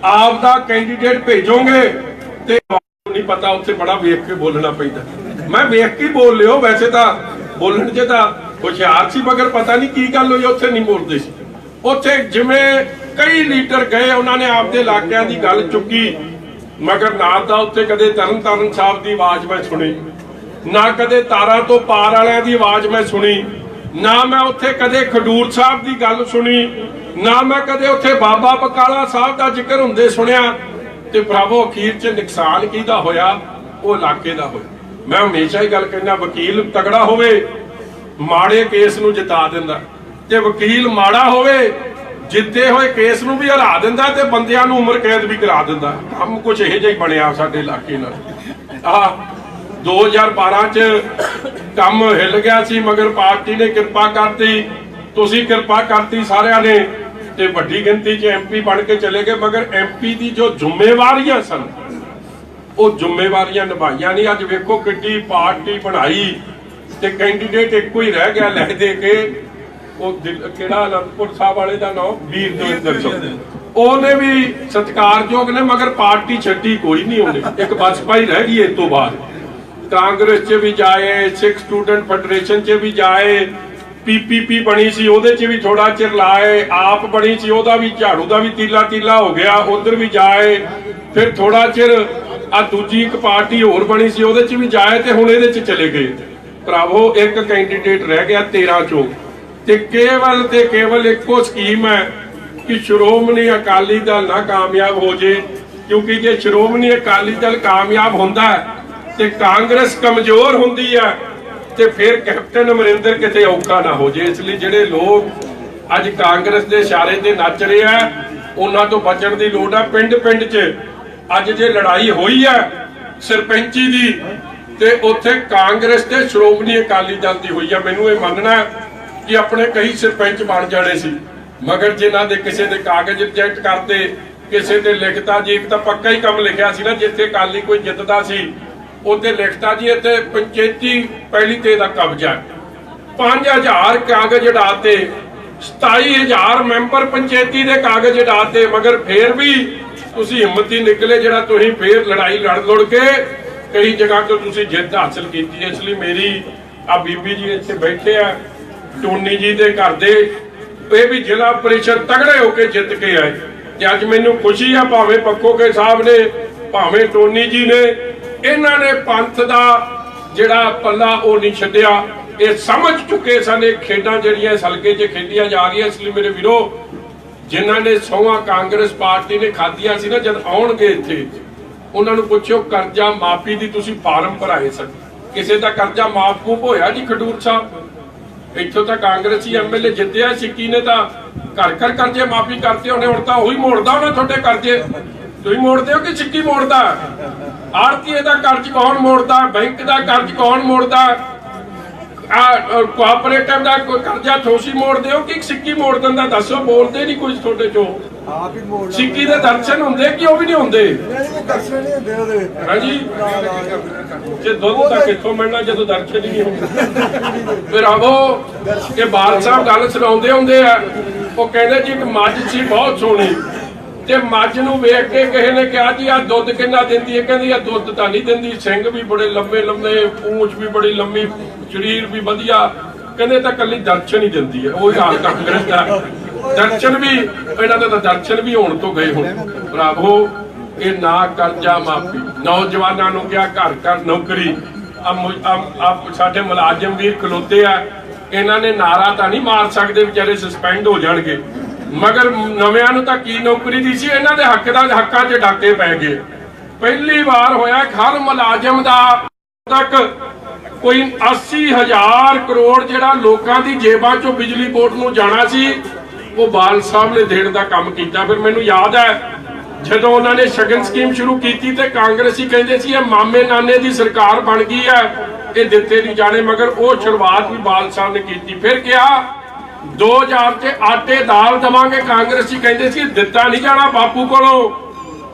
ਆਪ ਦਾ ਕੈਂਡੀਡੇਟ ਭੇਜੋਗੇ। ਤੇ ਨਹੀਂ ਪਤਾ, ਉੱਥੇ ਬੜਾ ਵੇਖ ਕੇ ਬੋਲਣਾ ਪੈਂਦਾ। ਮੈਂ ਵੇਖ ਕੇ ਬੋਲ ਲਿਓ, ਵੈਸੇ ਤਾਂ ਬੋਲਣ 'ਚ ਤਾਂ ਹੁਸ਼ਿਆਰ ਸੀ, ਮਗਰ ਪਤਾ ਨਹੀਂ ਕੀ ਗੱਲ ਹੋਈ, ਉੱਥੇ ਨਹੀਂ ਬੋਲਦੇ ਸੀ। ਉੱਥੇ ਜਿਵੇਂ ਕਈ ਲੀਡਰ ਗਏ, ਉਹਨਾਂ ਨੇ ਆਪਦੇ ਇਲਾਕਿਆਂ ਦੀ ਗੱਲ ਚੁੱਕੀ, ਮਗਰ ਨਾ ਤਾਂ ਉੱਥੇ ਕਦੇ ਤਰਨਤਾਰਨ ਸਾਹਿਬ ਦੀ ਆਵਾਜ਼ ਮੈਂ ਸੁਣੀ, ਨਾ ਕਦੇ ਤਾਰਾਂ ਤੋਂ ਪਾਰ ਵਾਲਿਆਂ ਦੀ ਆਵਾਜ਼ ਮੈਂ ਸੁਣੀ, ਨਾ ਮੈਂ ਉੱਥੇ ਕਦੇ ਖਡੂਰ ਸਾਹਿਬ ਦੀ ਗੱਲ ਸੁਣੀ, ਨਾ ਮੈਂ ਕਦੇ ਉੱਥੇ ਬਾਬਾ ਬਕਾਲਾ ਸਾਹਿਬ ਦਾ ਜ਼ਿਕਰ ਹੁੰਦੇ ਸੁਣਿਆ। ਤੇ ਭਰਾਵੋ ਅਖੀਰ 'ਚ ਨੁਕਸਾਨ ਕਿਹਦਾ ਹੋਇਆ? ਉਹ ਇਲਾਕੇ ਦਾ ਹੋਇਆ। ਮੈਂ ਹਮੇਸ਼ਾ ਹੀ ਗੱਲ ਕਹਿੰਦਾ, ਵਕੀਲ ਤਗੜਾ ਹੋਵੇ ਮਾੜੇ ਕੇਸ ਨੂੰ ਜਿਤਾ ਦਿੰਦਾ, ਤੇ ਵਕੀਲ ਮਾੜਾ ਹੋਵੇ ਜਿੱਤੇ ਹੋਏ ਕੇਸ ਨੂੰ ਵੀ ਹਰਾ ਦਿੰਦਾ, ਤੇ ਬੰਦਿਆਂ ਨੂੰ ਉਮਰ ਕੈਦ ਵੀ ਕਰਾ ਦਿੰਦਾ। ਕੰਮ ਕੁਝ ਇਹੋ ਜਿਹਾ ਹੀ ਬਣਿਆ ਸਾਡੇ ਇਲਾਕੇ ਨਾਲ। 2012 ਚ ਕੰਮ ਹਿੱਲ ਗਿਆ ਸੀ, ਮਗਰ ਪਾਰਟੀ ਨੇ ਕਿਰਪਾ ਕਰਤੀ, ਤੁਸੀਂ ਕਿਰਪਾ ਕਰਤੀ ਸਾਰਿਆਂ ਨੇ, ਤੇ ਵੱਡੀ ਗਿਣਤੀ 'ਚ MP ਬਣ ਕੇ ਚਲੇ ਗਏ। ਮਗਰ MP ਦੀ ਜੋ ਜ਼ਿੰਮੇਵਾਰੀਆਂ ਸਨ, ਉਹ ਜ਼ਿੰਮੇਵਾਰੀਆਂ ਨਿਭਾਈਆਂ ਨਹੀਂ। ਅੱਜ ਵੇਖੋ ਕਿੱਡੀ ਪਾਰਟੀ ਬਣਾਈ ਤੇ ਕੈਂਡੀਡੇਟ ਇੱਕੋ ਹੀ ਰਹਿ ਗਿਆ ਲੈ ਦੇ ਕੇ। ਉਹ ਕਿਹੜਾ ਅਨੰਦਪੁਰ ਸਾਹਿਬ ਵਾਲੇ ਦਾ ਨਾਮ ਵੀਰ ਦਵਿੰਦਰ ਸਿੰਘ, ਉਹਨੇ ਵੀ ਸਤਿਕਾਰਯੋਗ ਨੇ, ਮਗਰ ਪਾਰਟੀ ਛੱਡੀ ਕੋਈ ਨਹੀਂ ਉਹਨੇ। ਇੱਕ ਬਸਪਾ ਹੀ ਰਹਿ ਗਈ। ਇਸ ਤੋਂ ਬਾਅਦ ਕਾਂਗਰਸ 'ਚ ਵੀ ਜਾਏ, ਸਿੱਖ ਸਟੂਡੈਂਟ ਫੈਡਰੇਸ਼ਨ 'ਚ ਵੀ ਜਾਏ, PPP ਬਣੀ ਸੀ ਉਹਦੇ 'ਚ ਵੀ ਥੋੜਾ ਚਿਰ ਲਾਏ, ਆਪ ਬਣੀ ਸੀ ਉਹਦਾ ਵੀ ਝਾੜੂ ਦਾ ਵੀ ਤੀਲਾ ਹੋ ਗਿਆ, ਉਧਰ ਵੀ ਜਾਏ, ਫਿਰ ਥੋੜਾ ਚਿਰ ਆ ਦੂਜੀ ਇੱਕ ਪਾਰਟੀ ਹੋਰ ਬਣੀ ਸੀ ਉਹਦੇ 'ਚ ਵੀ ਜਾਏ, ਤੇ ਹੁਣ ਇਹਦੇ 'ਚ ਚਲੇ ਗਏ। ਭਰਾਵੋ ਇੱਕ ਕੈਂਡੀਡੇਟ ਰਹਿ ਗਿਆ 13 ਚੋਂ, ਤੇ ਕੇਵਲ ਇੱਕੋ ਸਕੀਮ ਹੈ ਕਿ ਸ਼੍ਰੋਮਣੀ ਅਕਾਲੀ ਦਲ ਨਾ ਕਾਮਯਾਬ ਹੋ ਜੇ, ਕਿਉਂਕਿ ਜੇ ਸ਼੍ਰੋਮਣੀ ਅਕਾਲੀ ਦਲ ਕਾਮਯਾਬ ਹੁੰਦਾ ਤੇ ਕਾਂਗਰਸ ਕਮਜ਼ੋਰ ਹੁੰਦੀ ਹੈ, ਤੇ ਫਿਰ ਕੈਪਟਨ ਅਮਰਿੰਦਰ ਕਿਤੇ ਔਖਾ ਨਾ ਹੋ ਜੇ। ਇਸ ਲਈ ਜਿਹੜੇ ਲੋਕ ਅੱਜ ਕਾਂਗਰਸ ਦੇ ਇਸ਼ਾਰੇ ਤੇ ਨੱਚ ਰਹੇ ਆ, ਉਹਨਾਂ ਤੋਂ ਬਚਣ ਦੀ ਲੋੜ ਆ। ਪਿੰਡ 'ਚ ਅੱਜ ਜੇ ਲੜਾਈ ਹੋਈ ਹੈ ਸਰਪੰਚੀ ਦੀ, ਤੇ ਉੱਥੇ ਕਾਂਗਰਸ ਤੇ ਸ਼੍ਰੋਮਣੀ ਅਕਾਲੀ ਦਲ ਦੀ ਹੋਈ ਆ। ਮੈਨੂੰ ਇਹ ਮੰਨਣਾ ਕਿ ਆਪਣੇ ਕਈ ਸਰਪੰਚ ਬਣ ਜਾਣੇ ਸੀ, ਮਗਰ ਜਿਨ੍ਹਾਂ ਦੇ ਕਿਸੇ ਦੇ ਕਾਗਜ਼ ਰਿਜੈਕਟ ਕਰਤੇ, ਕਿਸੇ ਦੇ ਲਿਖਤਾ ਜੀ, ਇੱਕ ਤਾਂ ਪੱਕਾ ਹੀ ਕੰਮ ਲਿਖਿਆ ਸੀ ਨਾ, ਜਿੱਥੇ ਅਕਾਲੀ ਕੋਈ ਜਿੱਤਦਾ ਸੀ ਉੱਥੇ ਲਿਖਤਾ ਜੀ ਇੱਥੇ ਪੰਚਾਇਤੀ ਪਹਿਲੀ ਤੇ ਦਾ ਕਬਜ਼ਾ। 5000 ਕਾਗਜ਼ ਉਡਾਤੇ, 27000 ਮੈਂਬਰ ਪੰਚਾਇਤੀ ਦੇ ਕਾਗਜ਼ ਉਡਾਤੇ, ਮਗਰ ਫੇਰ ਵੀ ਤੁਸੀਂ ਹਿੰਮਤੀ ਨਿਕਲੇ, ਜਿਹੜਾ ਤੁਸੀਂ ਫੇਰ ਲੜਾਈ ਲੜ ਕੇ ਕਈ ਜਗ੍ਹਾ ਤੋਂ ਤੁਸੀਂ ਜਿੱਤ ਹਾਸਲ ਕੀਤੀ। ਇਸ ਲਈ ਮੇਰੀ ਆ ਬੀਬੀ ਜੀ ਇੱਥੇ ਬੈਠੇ ਆ, ਟੋਨੀ ਜੀ ਦੇ ਘਰ ਦੇ, ਇਹ ਵੀ ਜ਼ਿਲ੍ਹਾ ਪ੍ਰੀਸ਼ਦ ਤਗੜੇ ਹੋ ਕੇ ਜਿੱਤ ਕੇ ਆਏ, ਤੇ ਅੱਜ ਮੈਨੂੰ ਖੁਸ਼ੀ ਆ, ਭਾਵੇਂ ਪੱਖੋਕੇ ਸਾਹਿਬ ਨੇ, ਭਾਵੇਂ ਟੋਨੀ ਜੀ ਨੇ, ਇਹਨਾਂ ਨੇ ਪੰਥ ਦਾ ਜਿਹੜਾ ਪੱਲਾ ਉਹ ਨਹੀਂ ਛੱਡਿਆ। ਇਹ ਸਮਝ ਚੁੱਕੇ ਸਨ ਇਹ ਖੇਡਾਂ ਜਿਹੜੀਆਂ ਇਸ ਹਲਕੇ 'ਚ ਖੇਡੀਆਂ ਜਾ ਰਹੀਆਂ। ਇਸ ਲਈ ਮੇਰੇ ਵੀਰੋ, ਜਿਨ੍ਹਾਂ ਨੇ ਸਹੁੰਆਂ ਕਾਂਗਰਸ ਪਾਰਟੀ ਨੇ ਖਾਧੀਆਂ ਸੀ ਨਾ, ਜਦ ਆਉਣਗੇ ਇੱਥੇ ਉਹਨਾਂ ਨੂੰ ਪੁੱਛੋ ਕਰਜ਼ਾ ਮਾਫੀ ਦੀ ਤੁਸੀਂ ਫਾਰਮ ਭਰਾਏ ਸਨ, ਕਿਸੇ ਦਾ ਕਰਜ਼ਾ ਮਾਫ ਹੋਇਆ ਜੀ? ਖਡੂਰ ਸਾਹਿਬ ਇੱਥੋਂ ਤਾਂ ਕਾਂਗਰਸੀ MLA ਜਿੱਤਿਆ, ਸਿੱਕੀ ਨੇ ਤਾਂ ਘਰ ਕਰਜ਼ੇ ਮਾਫੀ ਕਰਤੇ ਹੋਣੇ। ਹੁਣ ਤਾਂ ਉਹੀ ਮੋੜਦਾ ਹੋਣਾ ਤੁਹਾਡੇ ਕਰਜ਼ੇ। ਤੁਸੀਂ ਮੋੜਦੇ ਹੋ ਕਿ ਸਿੱਕੀ ਮੋੜਦਾ? ਆੜਤੀਏ ਦਾ ਕਰਜ਼ ਕੌਣ ਮੋੜਦਾ? ਬੈਂਕ ਦਾ ਕਰਜ਼ ਕੌਣ ਮੋੜਦਾ? ਕੋਆਪਰੇਟਿਵ ਦਾ ਕਰਜ਼ਾ ਤੁਸੀਂ ਮੋੜਦੇ ਹੋ ਕਿ ਸਿੱਕੀ ਮੋੜ ਦਿੰਦਾ? ਦੱਸੋ, ਬੋਲਦੇ ਨਹੀਂ ਕੁਝ ਤੁਹਾਡੇ ਚੋਂ। ਸਿੱਕੀ ਦੇ ਦਰਸ਼ਨ ਹੁੰਦੇ ਕਿ ਉਹ ਵੀ ਨਹੀਂ ਹੁੰਦੇ? ਹਾਂਜੀ, ਜੇ ਦੁੱਧ ਤਾਂ ਕਿੱਥੋਂ ਮਿਲਣਾ ਜਦੋਂ ਦਰਸ਼ਨ ਹੀ ਨਹੀਂ ਹੁੰਦੇ? ਫਿਰ ਆਵੋ ਕਿ ਬਾਲ ਸਾਹਿਬ ਗੱਲ ਸੁਣਾਉਂਦੇ ਹੁੰਦੇ ਆ, ਉਹ ਕਹਿੰਦੇ ਜੀ ਇੱਕ ਮੱਝ ਸੀ ਬਹੁਤ ਸੋਹਣੀ, ਤੇ ਮੱਝ ਨੂੰ ਵੇਖ ਕੇ ਕਿਸੇ ਨੇ ਕਿਹਾ ਜੀ ਆ ਦੁੱਧ ਕਿੰਨਾ ਦਿੰਦੀ ਹੈ? ਕਹਿੰਦੀ ਆ ਦੁੱਧ ਤਾਂ ਨਹੀਂ ਦਿੰਦੀ, ਸਿੰਘ ਵੀ ਬੜੇ ਲੰਬੇ ਲੰਬੇ, ਪੂੰਛ ਵੀ ਬੜੀ ਲੰਮੀ, ਸਰੀਰ ਵੀ ਵਧੀਆ, ਕਹਿੰਦੇ ਤਾਂ ਕੱਲੀ ਦਰਸ਼ਨ ਹੀ ਦਿੰਦੀ ਹੈ। ਉਹ ਹਾਲ ਕਾਂਗਰਸ ਦਾ ਦਰਸ਼ਨ ਵੀ, ਇਹਨਾਂ ਦਾ ਤਾਂ ਦਰਸ਼ਨ ਵੀ ਹੋਣ ਤੋਂ ਗਏ। ਹੁਣ ਭਰਾਵੋ, ਇਹ ਨਾ ਕਰਜ਼ਾ ਮਾਫੀ, ਨੌਜਵਾਨਾਂ ਨੂੰ ਕਿਹਾ ਘਰ ਘਰ ਨੌਕਰੀ। ਸਾਡੇ ਮੁਲਾਜ਼ਮ ਵੀਰ ਖਲੋਤੇ ਆ, ਇਹਨਾਂ ਨੇ ਨਾਰਾ ਤਾਂ ਨਹੀਂ ਮਾਰ ਸਕਦੇ, ਵਿਚਾਰੇ ਸਸਪੈਂਡ ਹੋ ਜਾਣਗੇ, ਮਗਰ ਨਵਿਆਂ ਨੂੰ ਤਾਂ ਕੀ ਨੌਕਰੀ ਦੀ ਸੀ? ਇਹਨਾਂ ਦੇ ਹੱਕਾਂ 'ਚ ਡਾਕੇ ਪੈ ਗਏ। ਪਹਿਲੀ ਵਾਰ ਹੋਇਆ ਹਰ ਮੁਲਾਜ਼ਮ ਦਾ ਤੱਕ ਕੋਈ 80,000 ਕਰੋੜ ਜਿਹੜਾ ਲੋਕਾਂ ਦੀ ਜੇਬਾਂ 'ਚੋਂ ਬਿਜਲੀ ਬੋਰਡ ਨੂੰ ਜਾਣਾ ਸੀ, ਉਹ ਬਾਲ ਸਾਹਿਬ ਨੇ ਦੇਣ ਦਾ ਕੰਮ ਕੀਤਾ। ਫਿਰ ਮੈਨੂੰ ਯਾਦ ਹੈ ਜਦੋਂ ਉਹਨਾਂ ਨੇ ਸ਼ਗਨ ਸਕੀਮ ਸ਼ੁਰੂ ਕੀਤੀ ਤੇ ਕਾਂਗਰਸੀ ਕਹਿੰਦੇ ਸੀ ਇਹ ਮਾਮੇ ਨਾਨੇ ਦੀ ਸਰਕਾਰ ਬਣ ਗਈ ਹੈ, ਇਹ ਦਿੱਤੇ ਨਹੀਂ ਜਾਣੇ, ਮਗਰ ਉਹ ਸ਼ੁਰੂਆਤ ਵੀ ਬਾਲ ਸਾਹਿਬ ਨੇ ਕੀਤੀ। ਫਿਰ ਕਿਹਾ 2000 'ਚ ਆਟੇ ਦਾਲ ਦਵਾਂਗੇ, ਕਾਂਗਰਸੀ ਕਹਿੰਦੇ ਸੀ ਦਿੱਤਾ ਨਹੀਂ ਜਾਣਾ ਬਾਪੂ ਕੋਲੋਂ।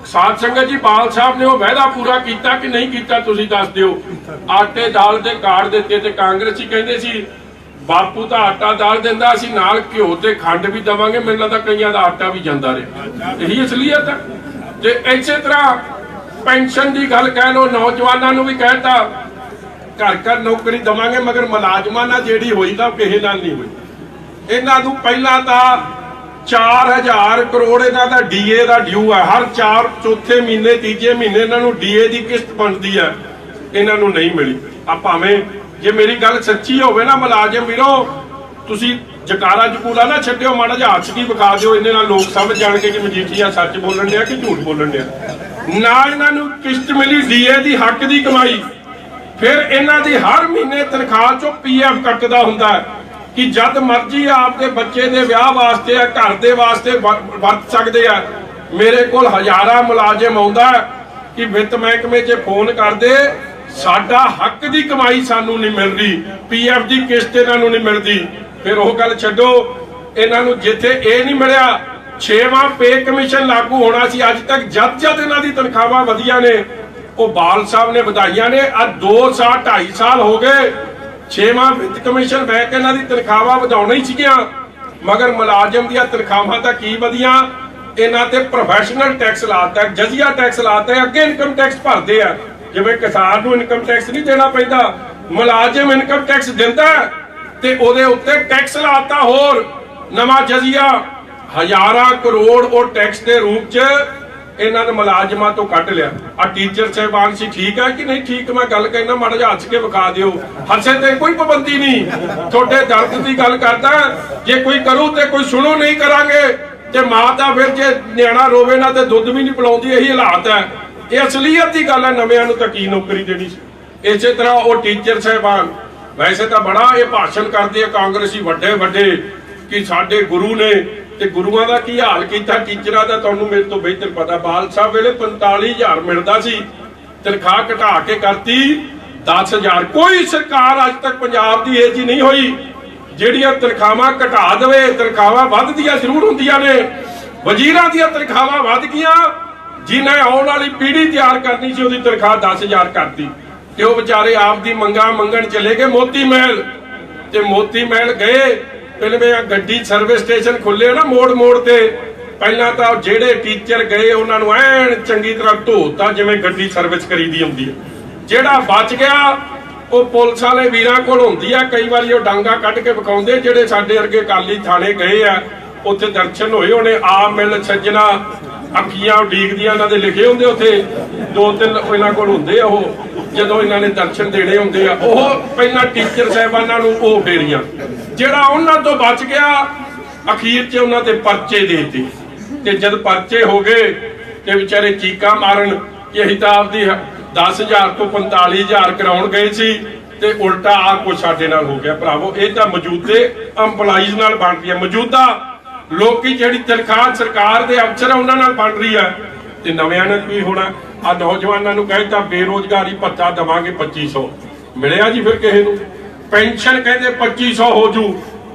ਸਾਧ ਸੰਗਤ ਜੀ, ਬਾਲ ਸਾਹਿਬ ਨੇ ਉਹ ਵਾਅਦਾ ਪੂਰਾ ਕੀਤਾ ਕਿ ਨਹੀਂ ਕੀਤਾ? ਤੁਸੀਂ ਦੱਸ ਦਿਓ। ਆਟੇ ਦਾਲ ਦੇ ਕਾਰਡ ਦਿੱਤੇ ਤੇ ਕਾਂਗਰਸੀ ਕਹਿੰਦੇ ਸੀ ਬਾਪੂ ਤਾਂ ਆਟਾ ਦਾਲ ਦਿੰਦਾ, ਅਸੀਂ ਨਾਲ ਘਿਓ ਤੇ ਖੰਡ ਵੀ ਦਵਾਂਗੇ। ਮੈਨੂੰ ਲੱਗਦਾ ਕਈਆਂ ਦਾ ਆਟਾ ਵੀ ਜਾਂਦਾ ਰਿਹਾ। ਇਹੀ ਅਸਲੀਅਤ ਹੈ। ਤੇ ਇਸੇ ਤਰ੍ਹਾਂ ਪੈਨਸ਼ਨ ਦੀ ਗੱਲ ਕਹਿ ਲਓ, ਨੌਜਵਾਨਾਂ ਨੂੰ ਵੀ ਕਹਿਤਾ ਘਰ ਘਰ ਨੌਕਰੀ ਦਵਾਂਗੇ, ਮਗਰ ਮੁਲਾਜ਼ਮਾਂ ਨਾਲ ਜਿਹੜੀ ਹੋਈ ਤਾਂ ਕਿਸੇ ਨਾਲ ਨਹੀਂ ਹੋਈ। ਇਹਨਾਂ ਨੂੰ ਪਹਿਲਾਂ ਤਾਂ 4000 ਕਰੋੜ ਇਹਨਾਂ ਦਾ ਡੀਏ ਦਾ ਡਿਊ ਹੈ। ਹਰ ਚੌਥੇ ਮਹੀਨੇ ਤੀਜੇ ਮਹੀਨੇ ਇਹਨਾਂ ਨੂੰ ਡੀਏ ਦੀ ਕਿਸ਼ਤ ਬਣਦੀ ਹੈ, ਇਹਨਾਂ ਨੂੰ ਨਹੀਂ ਮਿਲੀ। ਆ ਭਾਵੇਂ ਜੇ ਮੇਰੀ ਗੱਲ ਸੱਚੀ ਹੋਵੇ ਨਾ ਮੁਲਾਜ਼ਮ ਵੀਰੋ, ਤੁਸੀਂ ਜਕਾਰਾ ਜਕੂਲਾ ਨਾ ਛੱਡਿਓ, ਮਾੜਾ ਜਿਹਾ ਹੱਥ ਕੀ ਵਿਖਾ ਦਿਓ, ਇਹਦੇ ਨਾਲ ਲੋਕ ਸਮਝ ਜਾਣਗੇ ਕਿ ਮਜੀਠੀਆ ਸੱਚ ਬੋਲਣ ਡਿਆ ਕਿ ਝੂਠ ਬੋਲਣ ਡਿਆ। ਨਾ ਇਹਨਾਂ ਨੂੰ ਕਿਸ਼ਤ ਮਿਲੀ ਡੀਏ ਦੀ ਹੱਕ ਦੀ ਕਮਾਈ, ਫਿਰ ਇਹਨਾਂ ਦੀ ਹਰ ਮਹੀਨੇ ਤਨਖਾਹ ਚੋਂ ਪੀਐਫ ਕੱਟਦਾ ਹੁੰਦਾ ਹੈ ਕਿ ਜਦ ਮਰਜ਼ੀ ਆਪਦੇ ਬੱਚੇ ਦੇ ਵਿਆਹ ਵਾਸਤੇ ਆ, ਘਰ ਦੇ ਵਾਸਤੇ ਵਰਤ ਸਕਦੇ ਆ। ਮੇਰੇ ਕੋਲ ਹਜ਼ਾਰਾਂ ਮੁਲਾਜ਼ਮ ਆਉਂਦਾ ਕਿ ਵਿੱਤ ਮਹਿਕਮੇ 'ਚ ਫੋਨ ਕਰਦੇ, ਸਾਡਾ ਹੱਕ ਦੀ ਕਮਾਈ ਸਾਨੂੰ ਨਹੀਂ ਮਿਲ ਰਹੀ, ਪੀਐਫ ਦੀ ਕਿਸ਼ਤ ਇਹਨਾਂ ਨੂੰ ਨਹੀਂ ਮਿਲਦੀ। ਫਿਰ ਉਹ ਗੱਲ ਛੱਡੋ, ਇਹਨਾਂ ਨੂੰ ਜਿੱਥੇ ਇਹ ਨਹੀਂ ਮਿਲਿਆ 6ਵਾਂ ਪੇ ਕਮਿਸ਼ਨ ਲਾਗੂ ਹੋਣਾ ਸੀ, ਅੱਜ ਤੱਕ ਜਦ ਇਹਨਾਂ ਦੀ ਤਨਖਾਹਾਂ ਵਧੀਆਂ ਨੇ, ਉਹ ਬਾਲ ਸਾਹਿਬ ਨੇ ਵਧਾਈਆਂ ਨੇ। ਅੱਜ 2.5 ਸਾਲ ਹੋ ਗਏ 6ਵਾਂ ਵਿੱਤ ਕਮਿਸ਼ਨ ਬਹਿ ਕੇ ਇਹਨਾਂ ਦੀ ਤਨਖਾਹਾਂ ਵਧਾਉਣਾ ਹੀ ਸੀਗੀਆਂ, ਮਗਰ ਮੁਲਾਜ਼ਮ ਦੀਆਂ ਤਨਖਾਹਾਂ ਤਾਂ ਕੀ ਵਧੀਆਂ, ਇਹਨਾਂ ਤੇ ਪ੍ਰੋਫੈਸ਼ਨਲ ਟੈਕਸ ਲਾਤਾ, ਜਜ਼ੀਆ ਟੈਕਸ ਲਾਤਾ, ਅੱਗੇ ਇਨਕਮ ਟੈਕਸ ਭਰਦੇ ਆ। ਜਿਵੇਂ ਕਿਸਾਨ ਨੂੰ ਇਨਕਮ ਟੈਕਸ ਨਹੀਂ ਦੇਣਾ ਪੈਂਦਾ, ਮੁਲਾਜ਼ਮ ਇਨਕਮ ਟੈਕਸ ਦਿੰਦਾ ਤੇ ਉਹਦੇ ਉੱਤੇ ਟੈਕਸ ਲਾਤਾ ਹੋਰ ਨਵਾਂ ਜਜ਼ੀਆ। ਹਜ਼ਾਰਾਂ ਕਰੋੜ ਉਹ ਟੈਕਸ ਦੇ ਰੂਪ 'ਚ ਇਹਨਾਂ ਨੇ ਮੁਲਾਜ਼ਮਾਂ ਤੋਂ ਕੱਢ ਲਿਆ। ਆ ਟੀਚਰ ਸਾਹਿਬਾਨ ਸੀ, ਠੀਕ ਹੈ ਕਿ ਨਹੀਂ ਠੀਕ? ਮੈਂ ਗੱਲ ਕਹਿਣਾ, ਮਾੜਾ ਜਿਹਾ ਹੱਸ ਕੇ ਵਿਖਾ ਦਿਓ। ਹੱਸੇ ਤੇ ਕੋਈ ਪਾਬੰਦੀ ਨਹੀਂ, ਤੁਹਾਡੇ ਦਰਦ ਦੀ ਗੱਲ ਕਰਦਾ, ਜੇ ਕੋਈ ਕਰੂ ਤੇ ਕੋਈ ਸੁਣੋ ਨਹੀਂ ਕਰਾਂਗੇ। ਤੇ ਮਾਂ ਤਾਂ ਫਿਰ ਜੇ ਨਿਆਣਾ ਰੋਵੇ ਨਾ ਤੇ ਦੁੱਧ ਵੀ ਨਹੀਂ ਪਿਲਾਉਂਦੀ, ਇਹੀ ਹਾਲਾਤ ਹੈ। ਇਹ ਅਸਲੀਅਤ ਦੀ ਗੱਲ ਹੈ, ਨਵਿਆਂ ਨੂੰ ਤਾਂ ਕੀ ਨੌਕਰੀ ਦੇਣੀ ਸੀ। ਇਸੇ ਤਰ੍ਹਾਂ ਉਹ ਟੀਚਰ ਸਾਹਿਬਾਨ ਵੈਸੇ ਤਾਂ ਬੜਾ ਇਹ ਭਾਸ਼ਣ ਕਰਦੇ ਆ ਕਾਂਗਰਸੀ ਵੱਡੇ ਵੱਡੇ ਕਿ ਸਾਡੇ ਗੁਰੂ ਨੇ, ਤੇ ਗੁਰੂਆਂ ਦਾ ਕੀ ਹਾਲ ਕੀਤਾ ਟੀਚਰਾਂ ਦਾ ਤੁਹਾਨੂੰ ਮੇਰੇ ਤੋਂ ਬਿਹਤਰ ਪਤਾ। ਬਾਲ ਸਾਹਿਬ ਵੇਲੇ 45,000 ਮਿਲਦਾ ਸੀ, ਤਨਖਾਹ ਘਟਾ ਕੇ ਕਰਤੀ 10,000। ਕੋਈ ਸਰਕਾਰ ਅੱਜ ਤੱਕ ਪੰਜਾਬ ਦੀ ਇਹ ਜੀ ਨਹੀਂ ਹੋਈ ਜਿਹੜੀਆਂ ਤਨਖਾਹਾਂ ਘਟਾ ਦੇਵੇ। ਤਨਖਾਹਾਂ ਵੱਧਦੀਆਂ ਜ਼ਰੂਰ ਹੁੰਦੀਆਂ ਨੇ, ਵਜ਼ੀਰਾਂ ਦੀਆਂ ਤਨਖਾਹਾਂ ਵੱਧ ਗਈਆਂ, ਜਿਹਨੇ ਆਉਣ ਵਾਲੀ ਪੀੜ੍ਹੀ ਤਿਆਰ ਕਰਨੀ ਸੀ ਉਹਦੀ ਤਨਖਾਹ 10,000 ਕਰਤੀ, ਤੇ ਉਹ ਵਿਚਾਰੇ ਆਪ ਦੀ ਮੰਗਾਂ ਮੰਗਣ ਚਲੇ ਗਏ ਮੋਤੀ ਮਹਿਲ। ਤੇ ਮੋਤੀ ਮਹਿਲ ਗਏ, ਪਹਿਲੇ ਗੱਡੀ ਸਰਵਿਸ ਸਟੇਸ਼ਨ ਖੁੱਲੇ ਨਾ ਮੋੜ ਮੋੜ ਤੇ, ਪਹਿਲਾਂ ਤਾਂ ਜਿਹੜੇ ਟੀਚਰ ਗਏ ਉਹਨਾਂ ਨੂੰ ਐਨ ਚੰਗੀ ਤਰ੍ਹਾਂ ਧੋਤਾ ਜਿਵੇਂ ਗੱਡੀ ਸਰਵਿਸ ਕਰੀਦੀ ਹੁੰਦੀ ਹੈ। ਜਿਹੜਾ ਬਚ ਗਿਆ ਉਹ ਪੁਲਿਸ ਵਾਲੇ ਵੀਰਾਂ ਕੋਲ ਹੁੰਦੀ ਆ, ਕਈ ਵਾਰੀ ਉਹ ਡਾਂਗਾ ਕੱਢ ਕੇ ਵਿਖਾਉਂਦੇ। ਜਿਹੜੇ ਸਾਡੇ ਵਰਗੇ ਅਕਾਲੀ ਥਾਣੇ ਗਏ ਆ, ਉੱਥੇ ਦਰਸ਼ਨ ਹੋਏ ਉਹਨੇ, ਆ ਮਿਲ ਸੱਜਣਾ ਅੱਖੀਆਂ ਉਡੀਕਦੀਆਂ, ਇਹਨਾਂ ਦੇ ਲਿਖੇ ਹੁੰਦੇ ਉੱਥੇ 2-3 ਇਹਨਾਂ ਕੋਲ ਹੁੰਦੇ ਆ। ਉਹ ਜਦੋਂ ਇਹਨਾਂ ਨੇ ਦਰਸ਼ਨ ਦੇਣੇ ਹੁੰਦੇ ਆ, ਉਹ ਪਹਿਲਾਂ ਟੀਚਰ ਸਾਹਿਬਾਨਾਂ ਨੂੰ ਉਹ ਫੇਰੀਆਂ। ਜਿਹੜਾ ਉਹਨਾਂ ਤੋਂ ਬਚ ਗਿਆ ਅਖੀਰ 'ਚ ਉਹਨਾਂ ਤੇ ਪਰਚੇ ਦੇ ਦਿੱਤੇ, ਤੇ ਜਦ ਪਰਚੇ ਹੋ ਗਏ ਤੇ ਵਿਚਾਰੇ ਚੀਕਾਂ ਮਾਰਨ ਕਿ ਅਸੀਂ ਤਾਂ ਆਪਦੀ 10,000 ਤੋਂ 45,000 ਕਰਾਉਣ ਗਏ ਸੀ ਤੇ ਉਲਟਾ ਆ ਕੁਛ ਸਾਡੇ ਨਾਲ ਹੋ ਗਿਆ। ਭਰਾਵੋ, ਇਹ ਤਾਂ ਮੌਜੂਦੇ EMPLOYEES ਨਾਲ ਬਣਦੀ ਹੈ, ਮੌਜੂਦਾ ਲੋਕੀ ਜਿਹੜੀ ਤਨਖਾਹ ਸਰਕਾਰ ਦੇ ਅਫਸਰ ਆ ਉਹਨਾਂ ਨਾਲ ਬਣ ਰਹੀ ਹੈ। ਤੇ ਨਵਿਆਂ ਨੇ ਕੀ ਹੋਣਾ? ਆ ਨੌਜਵਾਨਾਂ ਨੂੰ ਕਹਿੰਦਾ ਬੇਰੋਜ਼ਗਾਰੀ ਭੱਤਾ ਦੇਵਾਂਗੇ 2500, ਮਿਲਿਆ ਜੀ ਫਿਰ ਕਿਸੇ ਨੂੰ? ਪੈਨਸ਼ਨ ਕਹਿੰਦੇ 2500 ਹੋ ਜੂ।